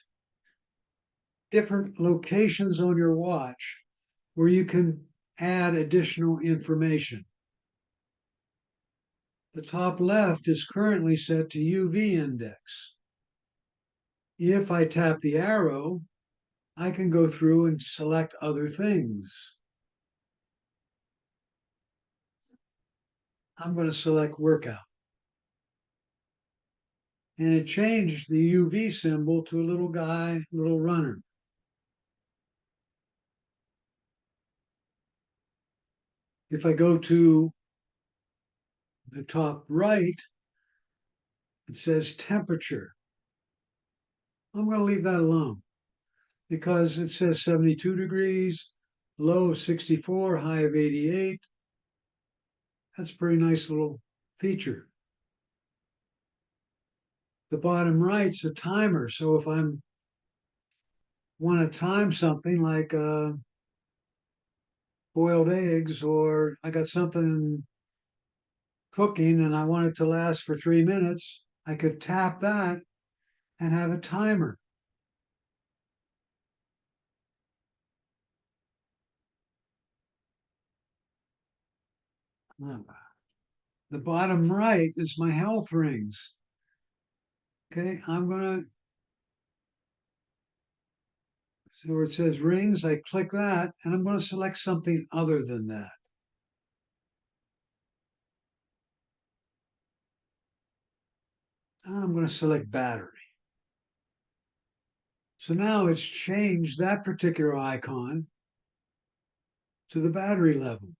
different locations on your watch where you can add additional information. The top left is currently set to UV index. If I tap the arrow, I can go through and select other things. I'm going to select workout. And it changed the UV symbol to a little guy, little runner. If I go to the top right, it says temperature. I'm going to leave that alone because it says 72 degrees, low of 64, high of 88. That's a pretty nice little feature. The bottom right's a timer. So if I want to time something like boiled eggs, or I got something cooking and I want it to last for 3 minutes, I could tap that and have a timer. The bottom right is my health rings. Okay, I'm gonna, so where it says rings, I click that and I'm gonna select something other than that. I'm gonna select battery. So now it's changed that particular icon to the battery level.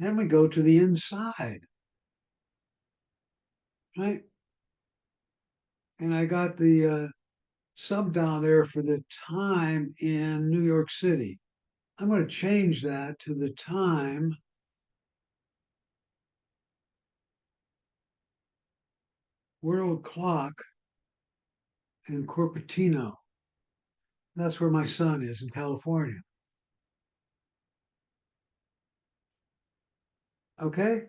Then we go to the inside. right? And I got the sub down there for the time in New York City. I'm going to change that to the time world clock in Cupertino. That's where my son is in California. Okay.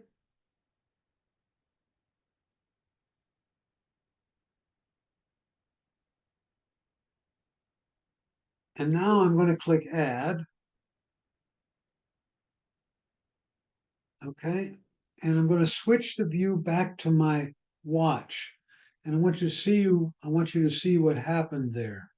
And now I'm going to click add. Okay. And I'm going to switch the view back to my watch. And I want you to see what happened there.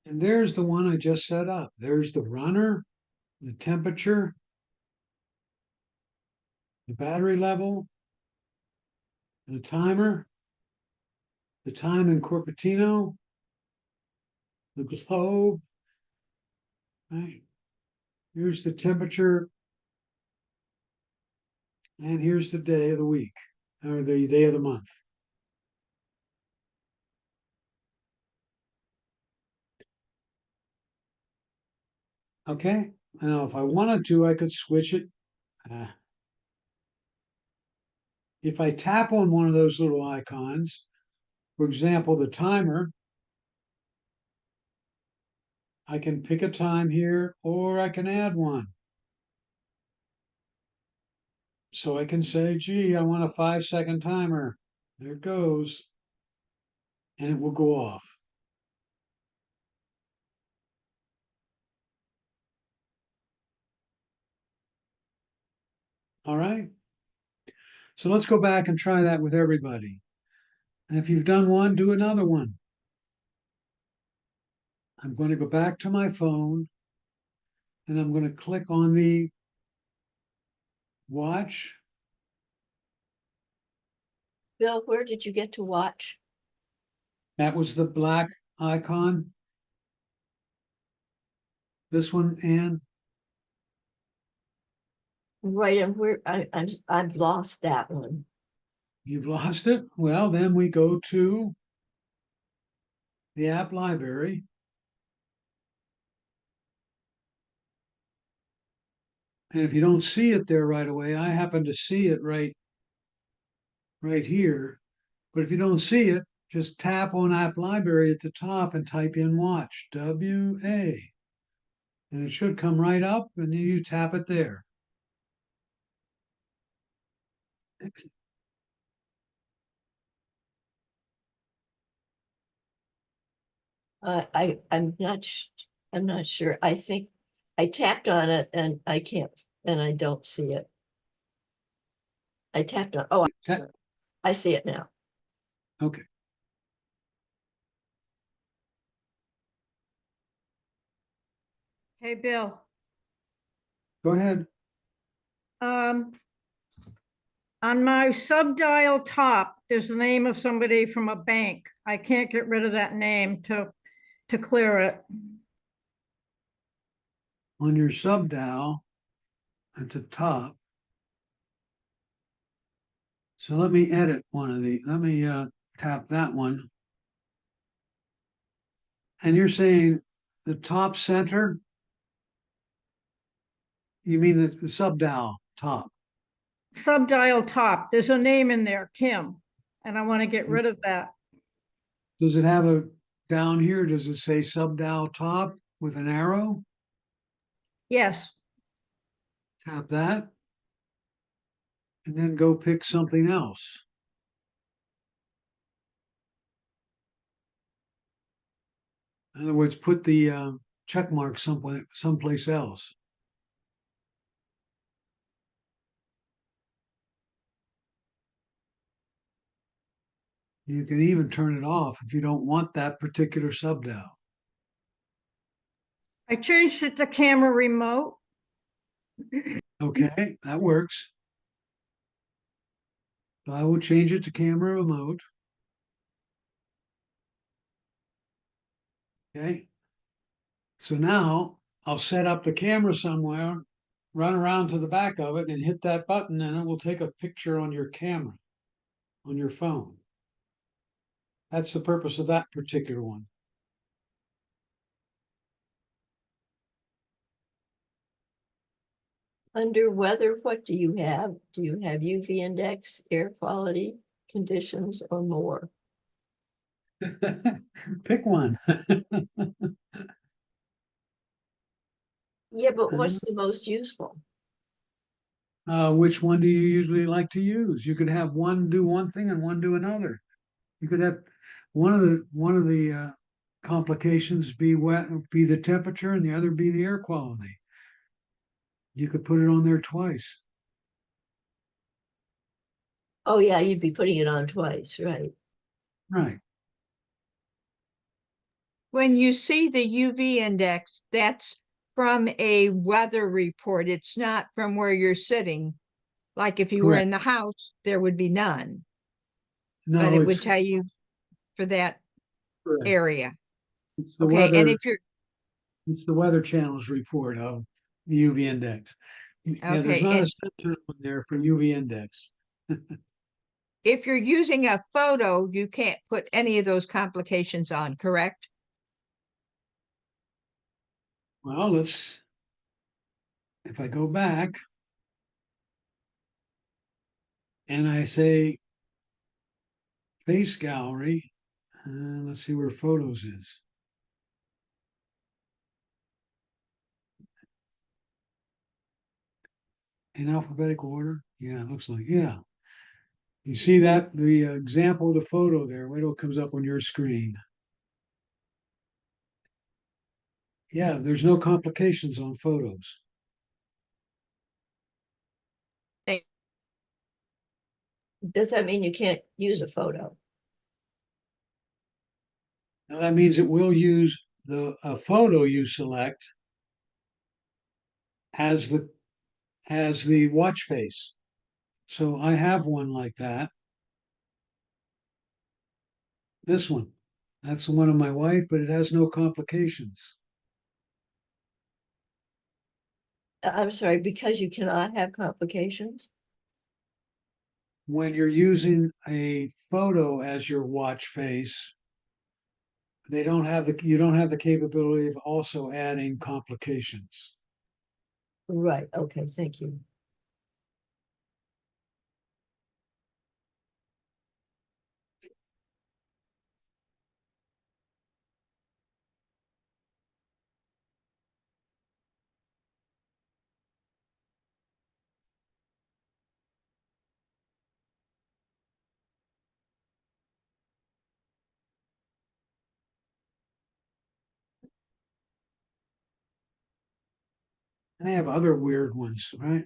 And there's the one I just set up. There's the runner, the temperature, the battery level, the timer, the time in Cupertino, the globe, right? Here's the temperature, and here's the day of the week, or the day of the month. Okay, now if I wanted to, I could switch it. If I tap on one of those little icons, for example, the timer, I can pick a time here, or I can add one. So I can say, gee, I want a 5-second timer. There it goes. And it will go off. All right. So let's go back and try that with everybody. And if you've done one, do another one. I'm going to go back to my phone and I'm going to click on the watch. Bill, where did you get to watch? That was the black icon. This one, Ann. Right, and I've lost that one. You've lost it? Well, then we go to the app library. And if you don't see it there right away, I happen to see it right here. But if you don't see it, just tap on app library at the top and type in watch, W-A. And it should come right up and then you tap it there. I'm not sure. I think I tapped on it and I can't, and I don't see it. I tapped on, oh, I see it now. Okay. Hey, Bill. Go ahead. On my sub-dial top, there's the name of somebody from a bank. I can't get rid of that name to clear it. On your sub dial at the top. So let me edit one of the, let me tap that one. And you're saying the top center? You mean the sub dial top? Sub-dial top, there's a name in there, Kim, and I want to get rid of that. Does it have a down here? Does it say sub dial top with an arrow? Yes. Tap that. And then go pick something else. In other words, put the check mark someplace else. You can even turn it off if you don't want that particular sub dial. I changed it to camera remote. Okay, that works. So I will change it to camera remote. Okay. So now I'll set up the camera somewhere, run around to the back of it and hit that button, and it will take a picture on your camera, on your phone. That's the purpose of that particular one. Under weather, what do you have? Do you have UV index, air quality, conditions, or more? Pick one. Yeah, but what's the most useful? Which one do you usually like to use? You could have one do one thing and one do another. You could have one of the complications be the temperature, and the other be the air quality. You could put it on there twice. Oh, yeah, you'd be putting it on twice, right? Right. When you see the UV index, that's from a weather report. It's not from where you're sitting. Like if you were Correct. in the house, there would be none, but No, it would it's tell you for that correct. area. It's the Okay, and weather. if you're, It's the Weather Channel's report of the UV index. Yeah, there's okay, not a and center on there for UV index. if you're using a photo, you can't put any of those complications on, correct? Well, if I go back and I say face gallery, let's see where photos is. In alphabetical order? Yeah, it looks like, yeah. You see that, the example of the photo there, wait till it comes up on your screen. Yeah, there's no complications on photos. Does that mean you can't use a photo? Now that means it will use a photo you select as the watch face. So I have one like that. This one. That's the one of my wife, but it has no complications. I'm sorry, because you cannot have complications? When you're using a photo as your watch face, you don't have the capability of also adding complications. Right, okay, thank you. And I have other weird ones, right?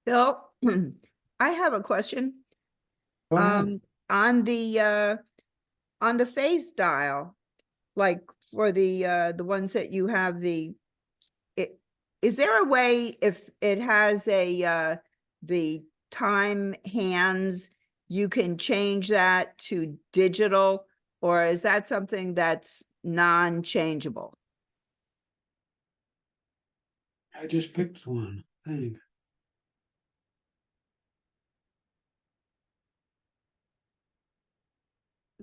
Bill, I have a question. Go ahead. On the phase dial, like for the ones that you have is there a way if it has the time hands, you can change that to digital, or is that something that's non-changeable? I just picked one. Thank.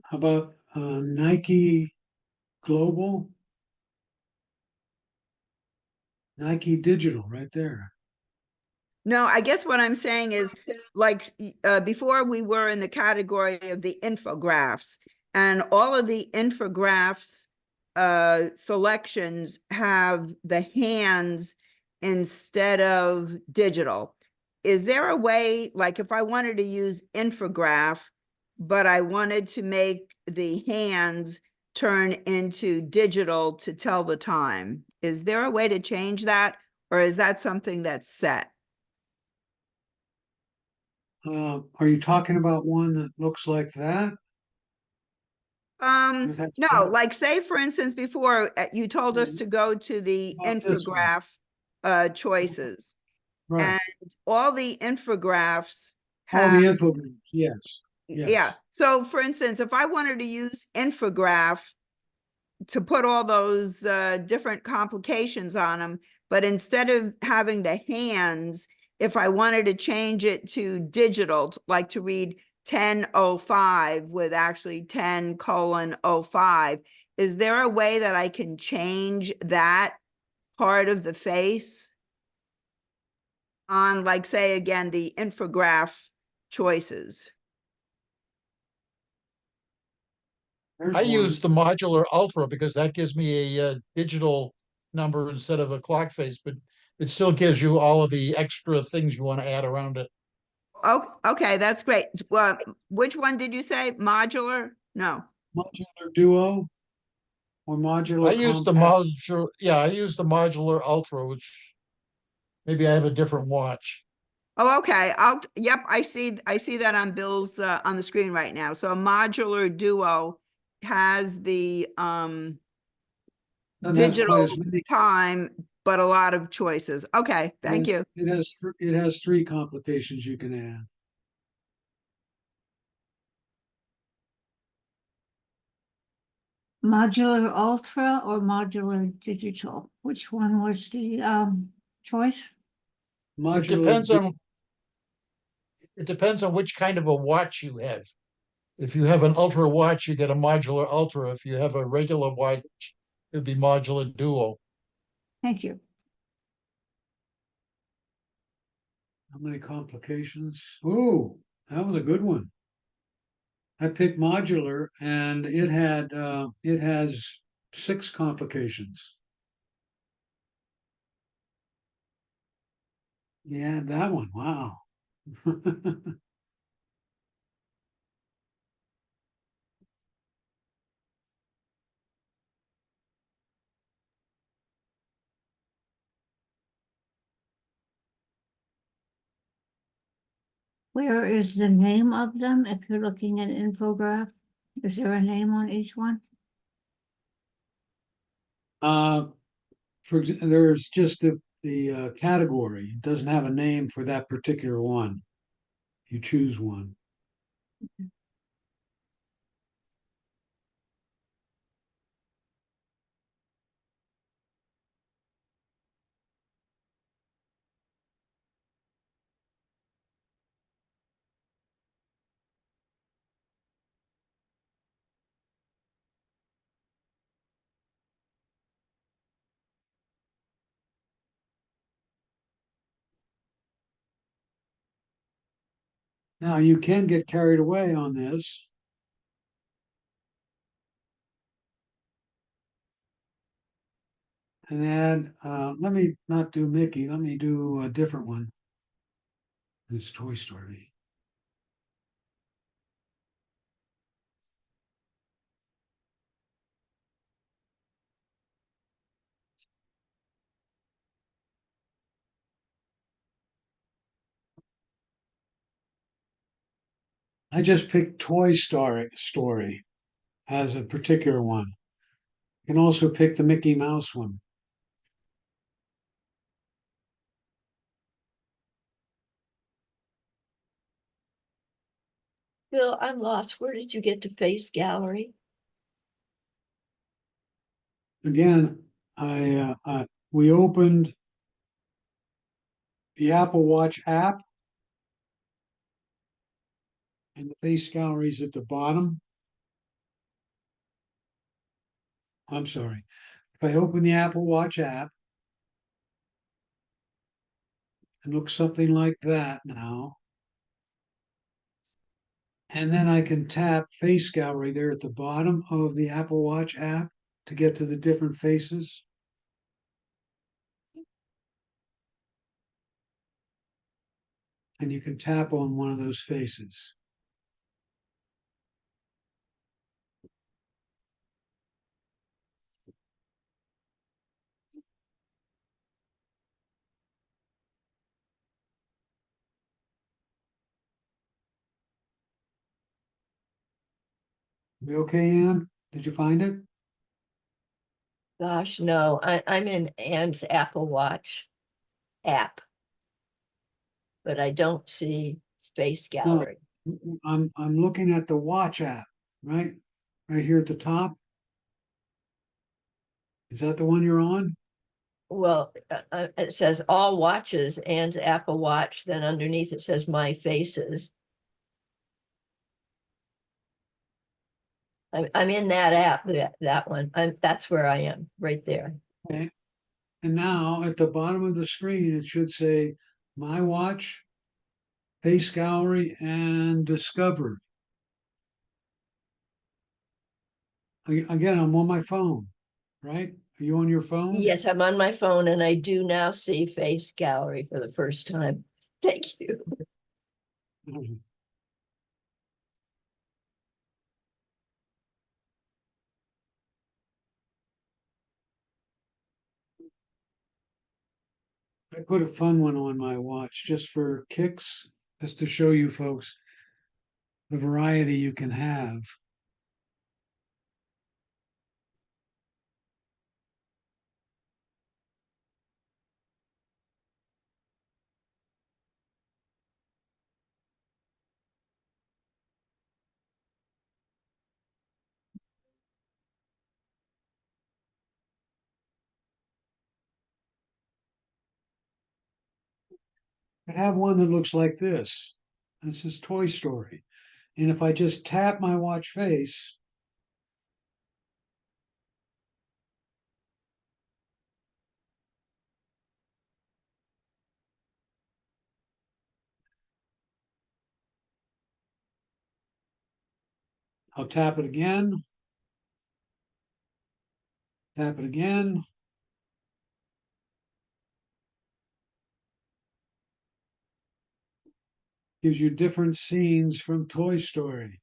How about Nike Global? Nike Digital right there. No, I guess what I'm saying is like before we were in the category of the infographs, and all of the infographs selections have the hands instead of digital. is there a way, like if I wanted to use infograph, but I wanted to make the hands turn into digital to tell the time? Is there a way to change that, or is that something that's set? Are you talking about one that looks like that? That's No, what- like say for instance, before you told us Mhm. to go to the About this one. infograph choices. Right. And all the infographics All have, the infographics, yes, yeah. yes. So for instance, if I wanted to use infograph to put all those different complications on them, but instead of having the hands, if I wanted to change it to digital, like to read 10:05 with actually 10:05, is there a way that I can change that part of the face on, like, say again, the infograph choices? There's I one. use the modular ultra because that gives me a digital number instead of a clock face, but it still gives you all of the extra things you want to add around it. Oh, okay, that's great. Well, which one did you say? Modular? No. Modular Duo or modular I use the compact. modular, yeah, I use the modular ultra, which maybe I have a different watch. Oh, okay. Yep, I see that on Bill's, on the screen right now. So a modular duo has the, Doesn't have quite digital as many. time, but a lot of choices. Okay, thank you. It has three complications you can add. Modular Ultra or modular digital? Which one was the choice? It Modular, depends on which kind of a watch you have. If you have an ultra watch, you get a modular ultra. If you have a regular watch, it'd be modular duo. Thank you. how many complications? Ooh, that was a good one. I picked modular and it has 6 complications. Yeah, that one, wow. Where is the name of them if you're looking at infograph? Is there a name on each one? Uh, there's just the category. It doesn't have a name for that particular one. You choose one. Now you can get carried away on this. And then let me not do Mickey. Let me do a different one. It's Toy Story. I just picked Story as a particular one. You can also pick the Mickey Mouse one. Bill, I'm lost. Where did you get to face gallery? Again, we opened the Apple Watch app, and the face gallery is at the bottom. I'm sorry. If I open the Apple Watch app, it looks something like that now. And then I can tap Face Gallery there at the bottom of the Apple Watch app to get to the different faces. and you can tap on one of those faces. You okay, Ann? Did you find it? Gosh, no, I'm in Anne's Apple Watch app, but I don't see face No, gallery. I'm looking at the watch app, right? Right here at the top. Is that the one you're on? Well, it says all watches, Anne's Apple Watch, then underneath it says my faces. I'm in that app, that one. That's where I am, right there. Okay. And now at the bottom of the screen, it should say my watch, face gallery, and discovered. Again, I'm on my phone, right? Are you on your phone? Yes, I'm on my phone and I do now see face gallery for the first time. Thank you. Mhm. I put a fun one on my watch just for kicks, just to show you folks the variety you can have. I have one that looks like this. This is Toy Story. And if I just tap my watch face, I'll tap it again, tap it again. Gives you different scenes from Toy Story.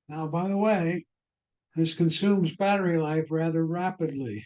Now, by the way, this consumes battery life rather rapidly.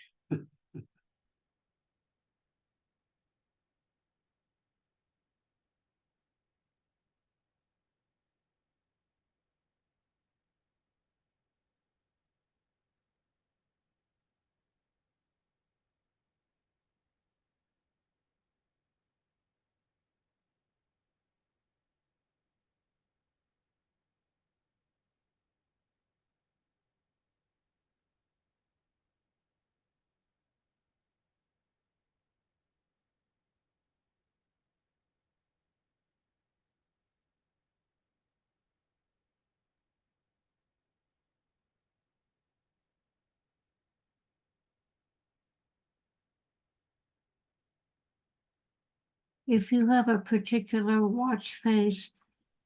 If you have a particular watch face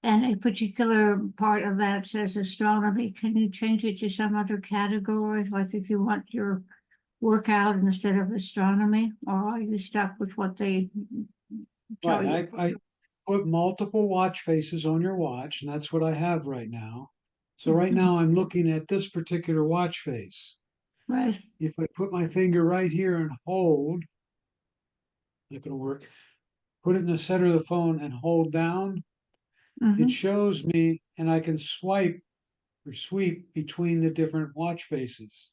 and a particular part of that says astronomy, can you change it to some other category? Like if you want your workout instead of astronomy, or are you stuck with what they tell you? Right, I put multiple watch faces on your watch, and that's what I have right now. So right now I'm looking at this particular watch face. Right. If I put my finger right here and hold, not gonna work, put it in the center of the phone and hold down, it Mhm. shows me, and I can swipe or sweep between the different watch faces.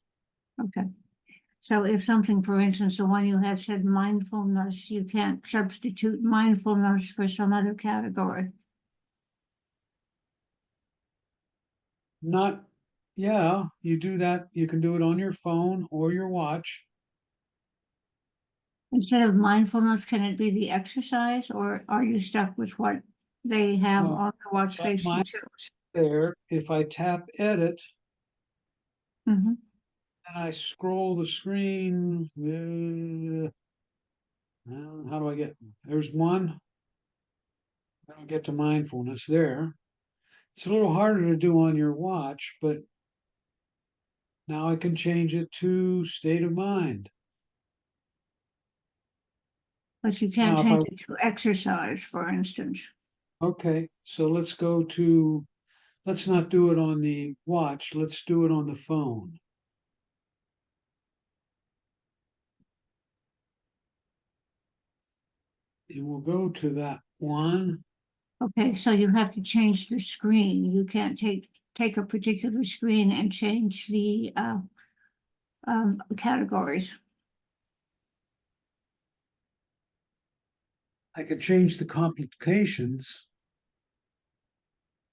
Okay. So if something, for instance, the one you had said mindfulness, you can't substitute mindfulness for some other category. Not, yeah, you do that, you can do it on your phone or your watch. Instead of mindfulness, can it be the exercise, or are you stuck with what they have No, on the watch but face you mine choose? there, if I tap edit Mhm. and I scroll the screen, how do I get, there's one. I don't get to mindfulness there. It's a little harder to do on your watch, but Now I can change it to state of mind. But you can't Now, if change I- it to exercise, for instance. Okay, so let's go to, let's not do it on the watch, let's do it on the phone. And we'll go to that one. Okay, so you have to change the screen. You can't take a particular screen and change the categories. I could change the complications.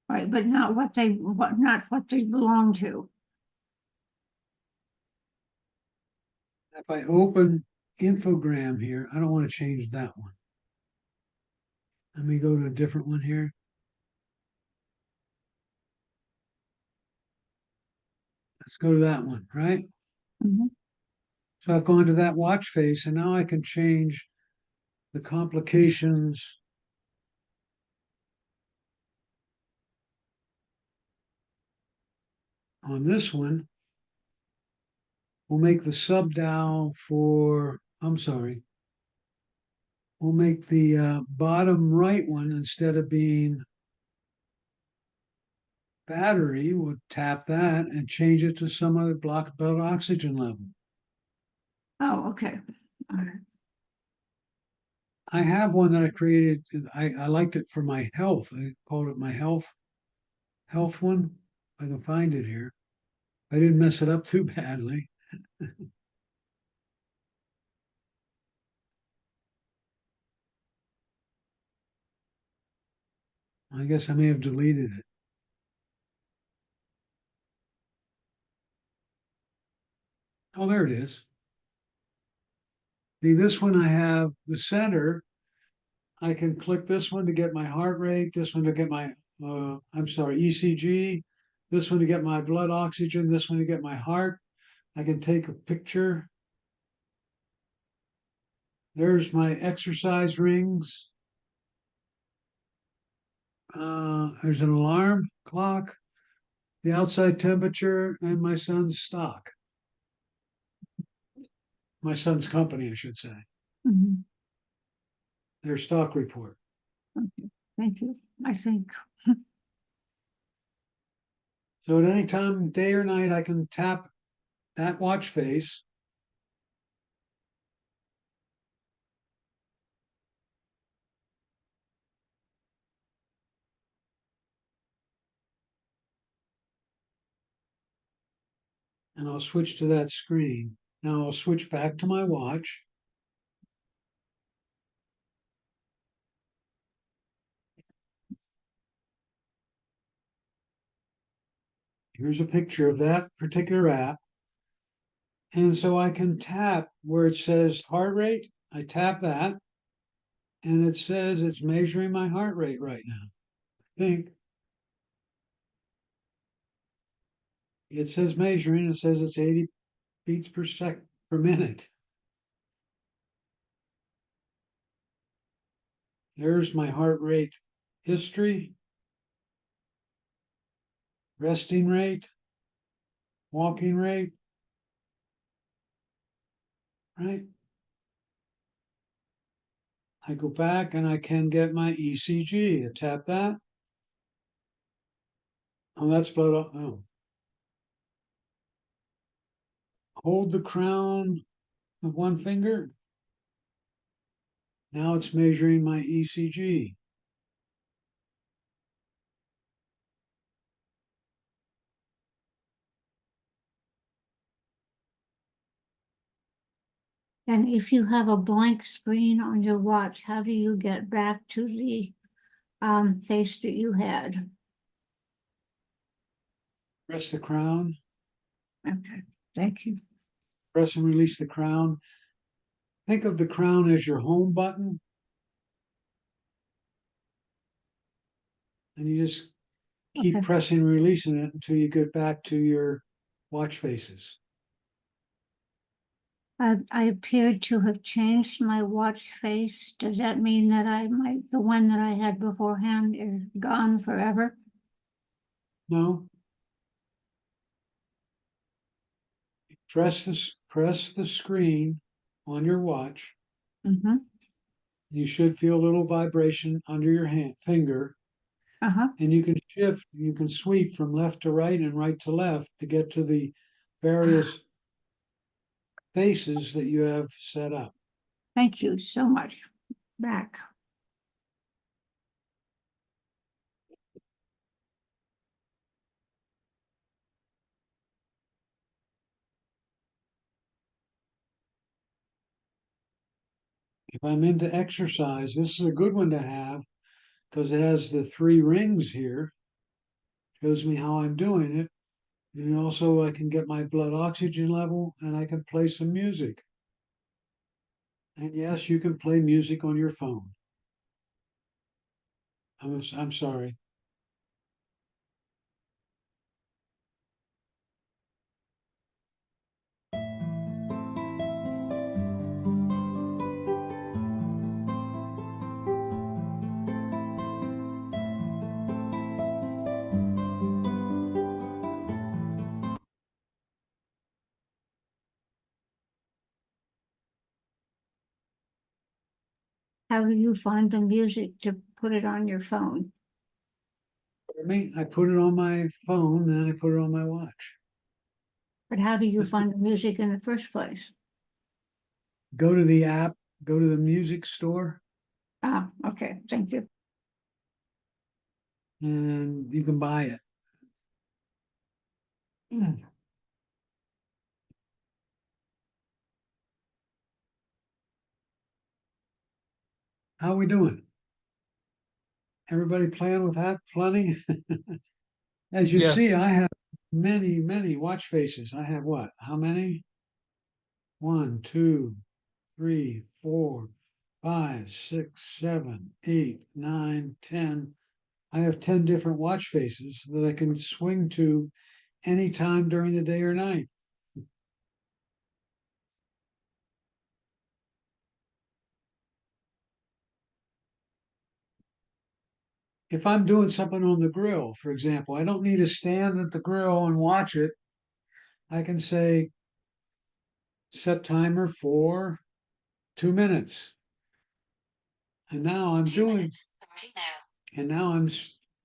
Right, but not what they belong to. If I open infogram here, I don't want to change that one. Let me go to a different one here. Let's go to that one, right? Mhm. So I've gone to that watch face and now I can change the complications. On this one, we'll make the sub dial for, I'm sorry, we'll make the bottom right one, instead of being battery, we'll tap that and change it to some other blood oxygen level. Oh, okay. All right. I have one that I created. I liked it for my health. I called it my health one. I can find it here. I didn't mess it up too badly. I guess I may have deleted it. Oh, there it is. See, this one I have the center. I can click this one to get my heart rate, this one to get my, I'm sorry, ECG, this one to get my blood oxygen, this one to get my heart. I can take a picture. There's my exercise rings. There's an alarm clock, the outside temperature, and my son's stock. My son's company, I should say. Mhm. Their stock report. Okay, thank you. I think. So at any time, day or night, I can tap that watch face. And I'll switch to that screen. Now I'll switch back to my watch. Here's a picture of that particular app. And so I can tap where it says heart rate. I tap that and it says it's measuring my heart rate right now. I think it says measuring, it says it's 80 beats per minute. There's my heart rate history, resting rate, walking rate, right? I go back and I can get my ECG. I tap that. Oh, that's blood. Oh. Hold the crown with one finger. Now it's measuring my ECG. And if you have a blank screen on your watch, how do you get back to the face that you had? Press the crown. Okay, thank you. Press and release the crown. Think of the crown as your home button. And you just keep Okay. pressing and releasing it until you get back to your watch faces. I appeared to have changed my watch face. Does that mean that the one that I had beforehand is gone forever? No. press the screen on your watch. Mm-hmm. You should feel a little vibration under your finger, Uh-huh. and you can shift, you can sweep from left to right and right to left to get to the various faces that you have set up. Thank you so much. Back. If I'm into exercise, this is a good one to have because it has the 3 rings here. Shows me how I'm doing it. And also I can get my blood oxygen level and I can play some music. And yes, you can play music on your phone. I'm sorry. How do you find the music to put it on your phone? For me, I put it on my phone, then I put it on my watch. But how do you find the music in the first place? Go to the app, go to the music store, Ah, okay, thank you. and you can buy it. How are we doing? Everybody playing with that plenty? As you see, Yes. I have many, many watch faces. I have what? How many? 1, 2, 3, 4, 5, 6, 7, 8, 9, 10. I have 10 different watch faces that I can swing to anytime during the day or night. If I'm doing something on the grill, for example, I don't need to stand at the grill and watch it. I can say, set timer for 2 minutes. And now I'm doing, and now I'm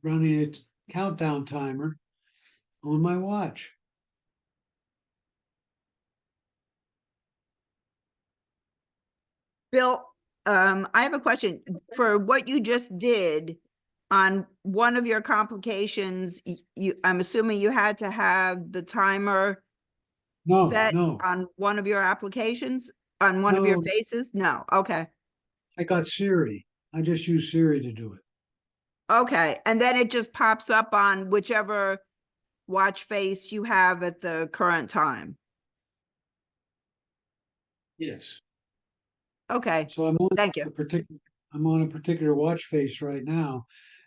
running a countdown timer on my watch. Bill, I have a question. For what you just did on one of your complications, I'm assuming you had to have the timer No, set no, on one of your applications, on one of your no, faces? No, okay. I got Siri. I just use Siri to do it. Okay, and then it just pops up on whichever watch face you have at the current time. Yes. Okay, So I'm on thank you. I'm on a particular watch face right now,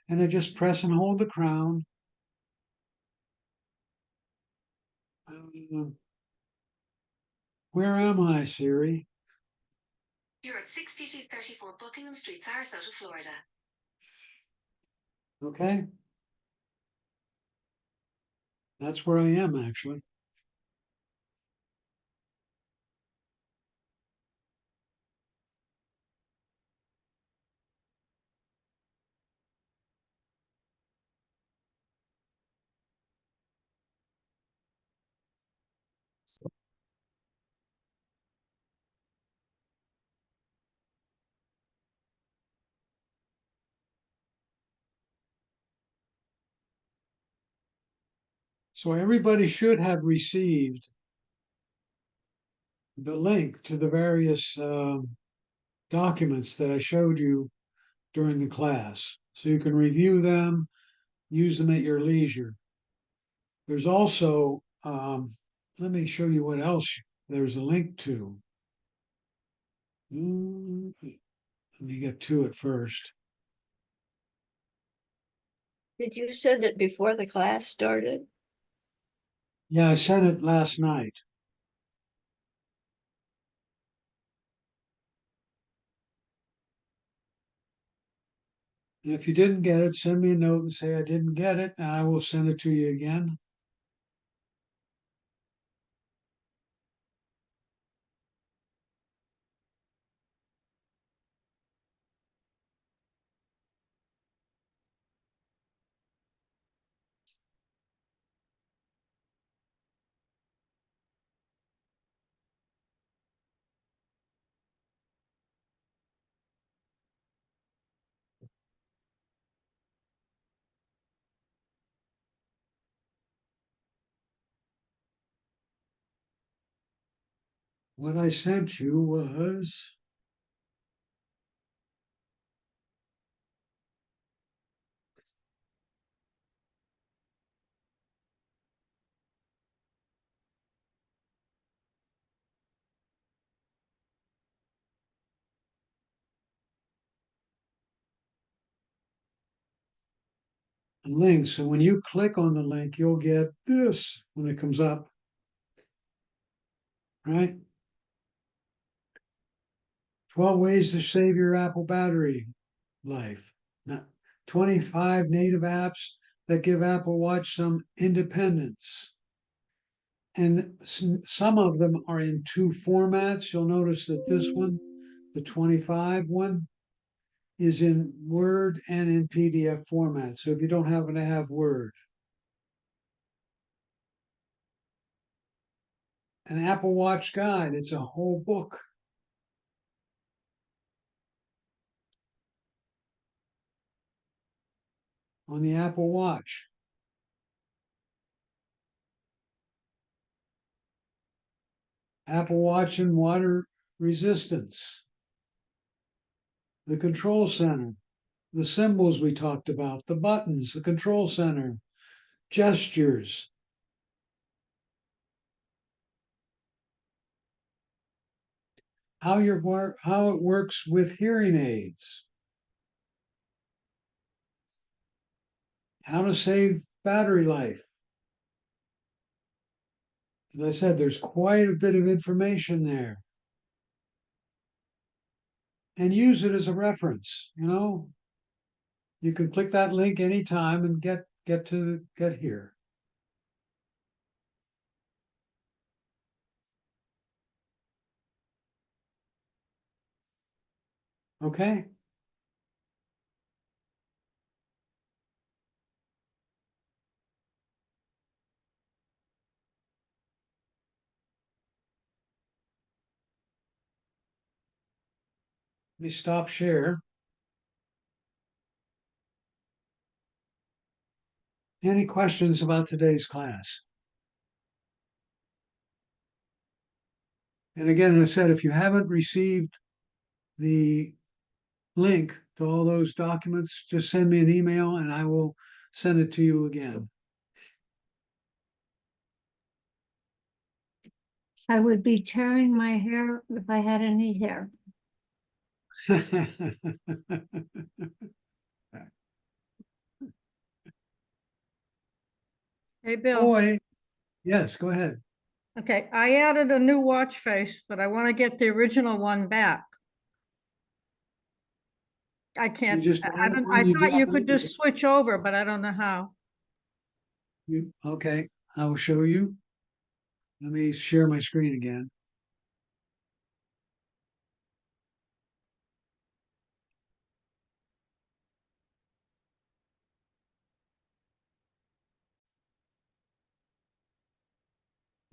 and I just press and hold the crown. Where am I, Siri? You're at 6234 Buckingham Street, Sarasota, Florida. Okay. That's where I am, actually. So everybody should have received the link to the various documents that I showed you during the class. So you can review them, use them at your leisure. There's also, let me show you what else there's a link to. Let me get to it first. Did you send it before the class started? Yeah, I sent it last night. If you didn't get it, send me a note and say I didn't get it, and I will send it to you again. What I sent you was a link. So when you click on the link, you'll get this when it comes up, right? 12 ways to save your Apple battery life. Now, 25 native apps that give Apple Watch some independence. And some of them are in two formats. You'll notice that this one, the 25 one, is in Word and in PDF format. So if you don't happen to have Word, an Apple Watch guide, it's a whole book. On the Apple Watch. Apple Watch and water resistance. The control center. The symbols we talked about, the buttons, the control center, gestures. How it works with hearing aids. How to save battery life. As I said, there's quite a bit of information there. And use it as a reference, you know. You can click that link anytime and get here. Okay. Let me stop share. Any questions about today's class? And again, as I said, if you haven't received the link to all those documents, just send me an email and I will send it to you again. I would be tearing my hair if I had any hair. Hey, Bill. Boy, yes, go ahead. Okay, I added a new watch face, but I want to get the original one back. I can't, just I added don't, one, I you thought you downloaded could it. just switch over, but I don't know how. Okay, I will show you. Let me share my screen again.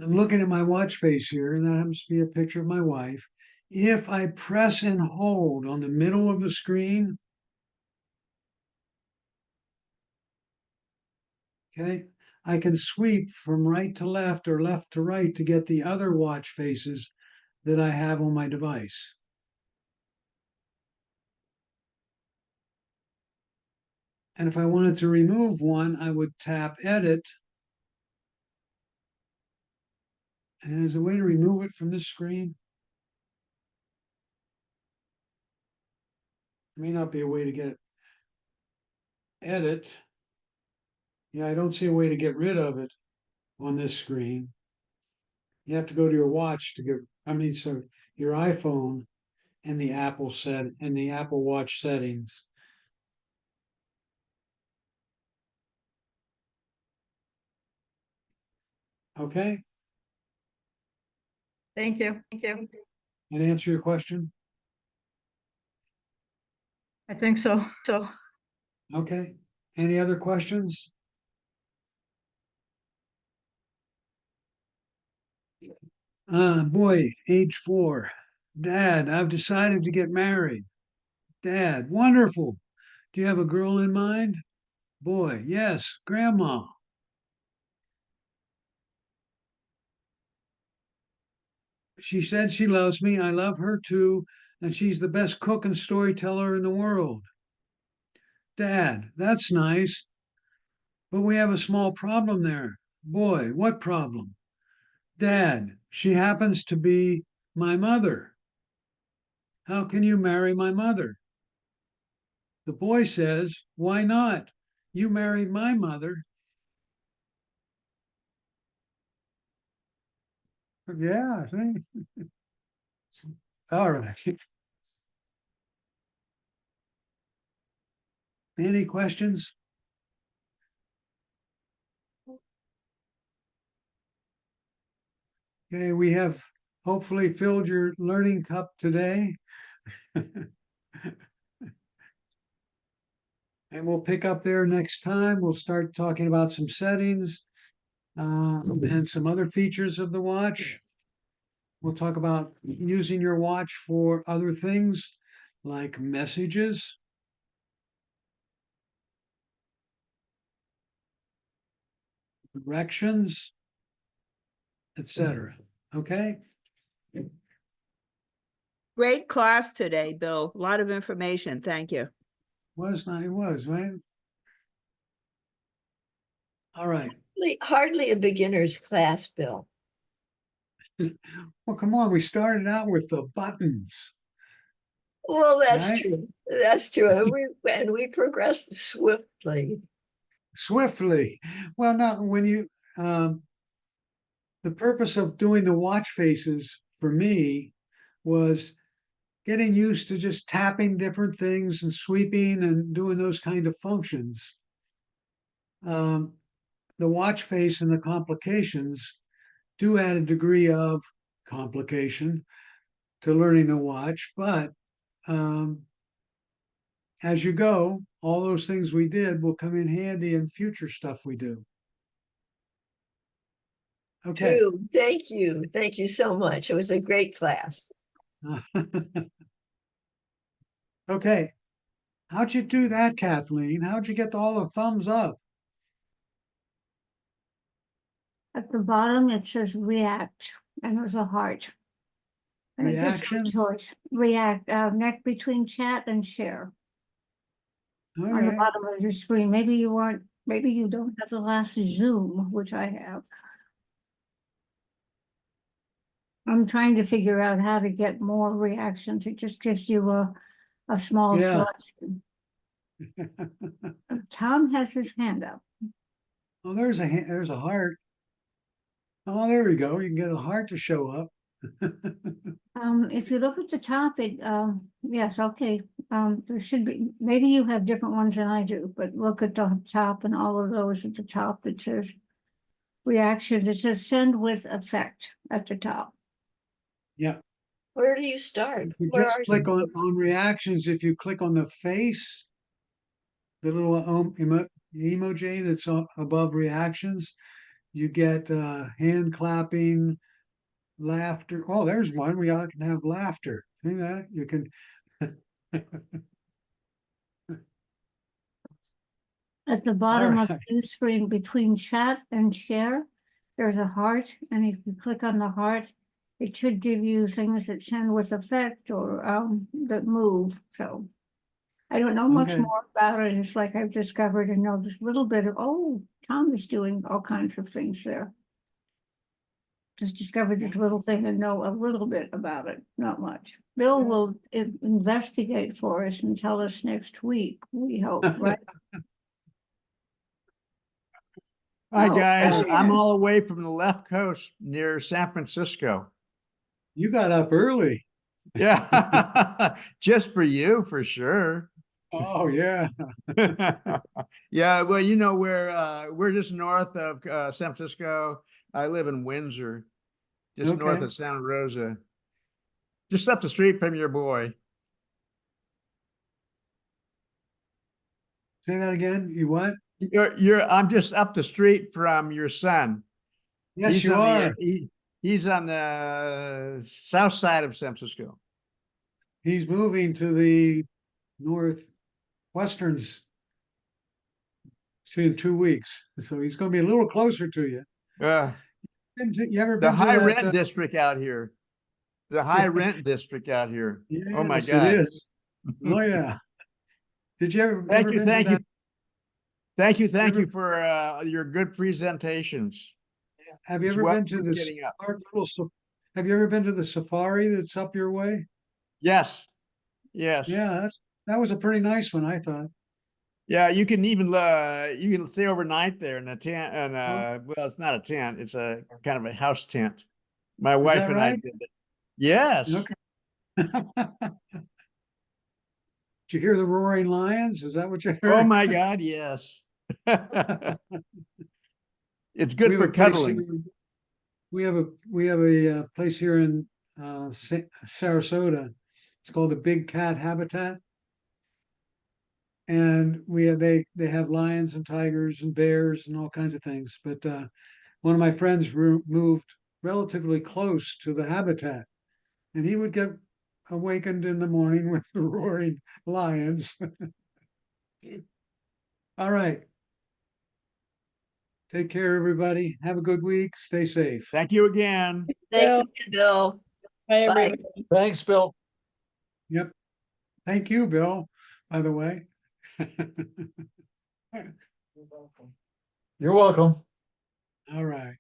I'm looking at my watch face here, and that happens to be a picture of my wife. If I press and hold on the middle of the screen, okay, I can sweep from right to left or left to right to get the other watch faces that I have on my device. And if I wanted to remove one, I would tap Edit. And there's a way to remove it from this screen. There may not be a way to get Edit. Yeah, I don't see a way to get rid of it on this screen. You have to go to your watch to get, so your iPhone and the Apple Watch settings. Okay, Thank you. Thank you. and answer your question. I think so. Okay, any other questions? Boy, age 4. Dad, I've decided to get married. Dad, wonderful. Do you have a girl in mind? Boy, yes, Grandma. she said she loves me. I love her too. And she's the best cook and storyteller in the world. Dad, that's nice. But we have a small problem there. Boy, what problem? Dad, she happens to be my mother. How can you marry my mother? The boy says, why not? You married my mother. Yeah, see? All right. Any questions? Okay, we have hopefully filled your learning cup today. And we'll pick up there next time. We'll start talking about some settings and some other features of the watch. We'll talk about using your watch for other things like messages, directions, etc. Okay? Great class today, Bill. A lot of information. Thank you. Was not, it was, right? All right. Hardly a beginner's class, Bill. Well, come on. We started out with the buttons. Well, that's Right? true. That's true. And we progressed swiftly. Swiftly. Well, now, when you, the purpose of doing the watch faces for me was getting used to just tapping different things and sweeping and doing those kind of functions. The watch face and the complications do add a degree of complication to learning to watch, but as you go, all those things we did will come in handy in future stuff we do. Okay. True. Thank you. Thank you so much. It was a great class. Okay. How'd you do that, Kathleen? How'd you get all the thumbs up? At the bottom, it says react, and there's a heart. And it gives you a Reaction? choice. React, neck between chat and share on the Okay. bottom of your screen. Maybe you don't have the last Zoom, which I have. I'm trying to figure out how to get more reactions. It just gives you a small Yeah. selection. Tom has his hand up. Oh, there's a heart. Oh, there we go. You can get a heart to show up. If you look at the top, yes, okay. There should be, maybe you have different ones than I do, but look at the top and all of those at the top. It says reaction. It says send with effect at the top. Yeah. Where do you start? You Where just are click you? on reactions. If you click on the face, the little emoji that's above reactions, you get hand clapping, laughter. Oh, there's one. We all can have laughter. See that? You can. At the bottom of right. the screen between chat and share, there's a heart. And if you click on the heart, it should give you things that send with effect or that move. So I don't know much Okay. more about it. It's like I've discovered and know this little bit of, oh, Tom is doing all kinds of things there. Just discovered this little thing and know a little bit about it, not much. Bill will investigate for us and tell us next week, we hope, right? Hi, Oh, guys. there he I'm is. all the way from the left coast near San Francisco. You got up early. Yeah, just for you, for sure. Oh, yeah. Yeah, well, we're just north of San Francisco. I live in Windsor, just north Okay. of Santa Rosa, just up the street from your boy. Say that again. You what? I'm just up the street from your son. Yes, He's you on are. he's on the south side of San Francisco. He's moving to the northwesterns in 2 weeks. So he's going to be a little closer to you. Uh, You ever the been to high that? rent district out here. The high rent district out here. Oh my Yes, it God. is. Oh, yeah. Did you ever, Thank ever you, been to thank you. that? Thank ever- you for your good presentations. Have you It's ever well been to worth this? getting up. Have you ever been to the safari that's up your way? Yes, yes. Yeah, that was a pretty nice one, I thought. Yeah, you can even you can stay overnight there in a tent, and well, it's not a tent; it's a kind of a house tent. My Is wife that and I right? did it. Yes. Okay. Did you hear the roaring lions? Is that what you Oh heard? my God, yes. It's We good have for a place here. cuddling. We have a place here in Sarasota. It's called the Big Cat Habitat, and they have lions and tigers and bears and all kinds of things. But one of my friends moved relatively close to the habitat, and he would get awakened in the morning with the roaring lions. All right. Take care, everybody. Have a good week. Stay safe. Thank you again. Thanks, Bill. again, Bill. Bye, Bye. everybody. Thanks, Bill. Yep. Thank you, Bill, by the way. You're welcome. All right.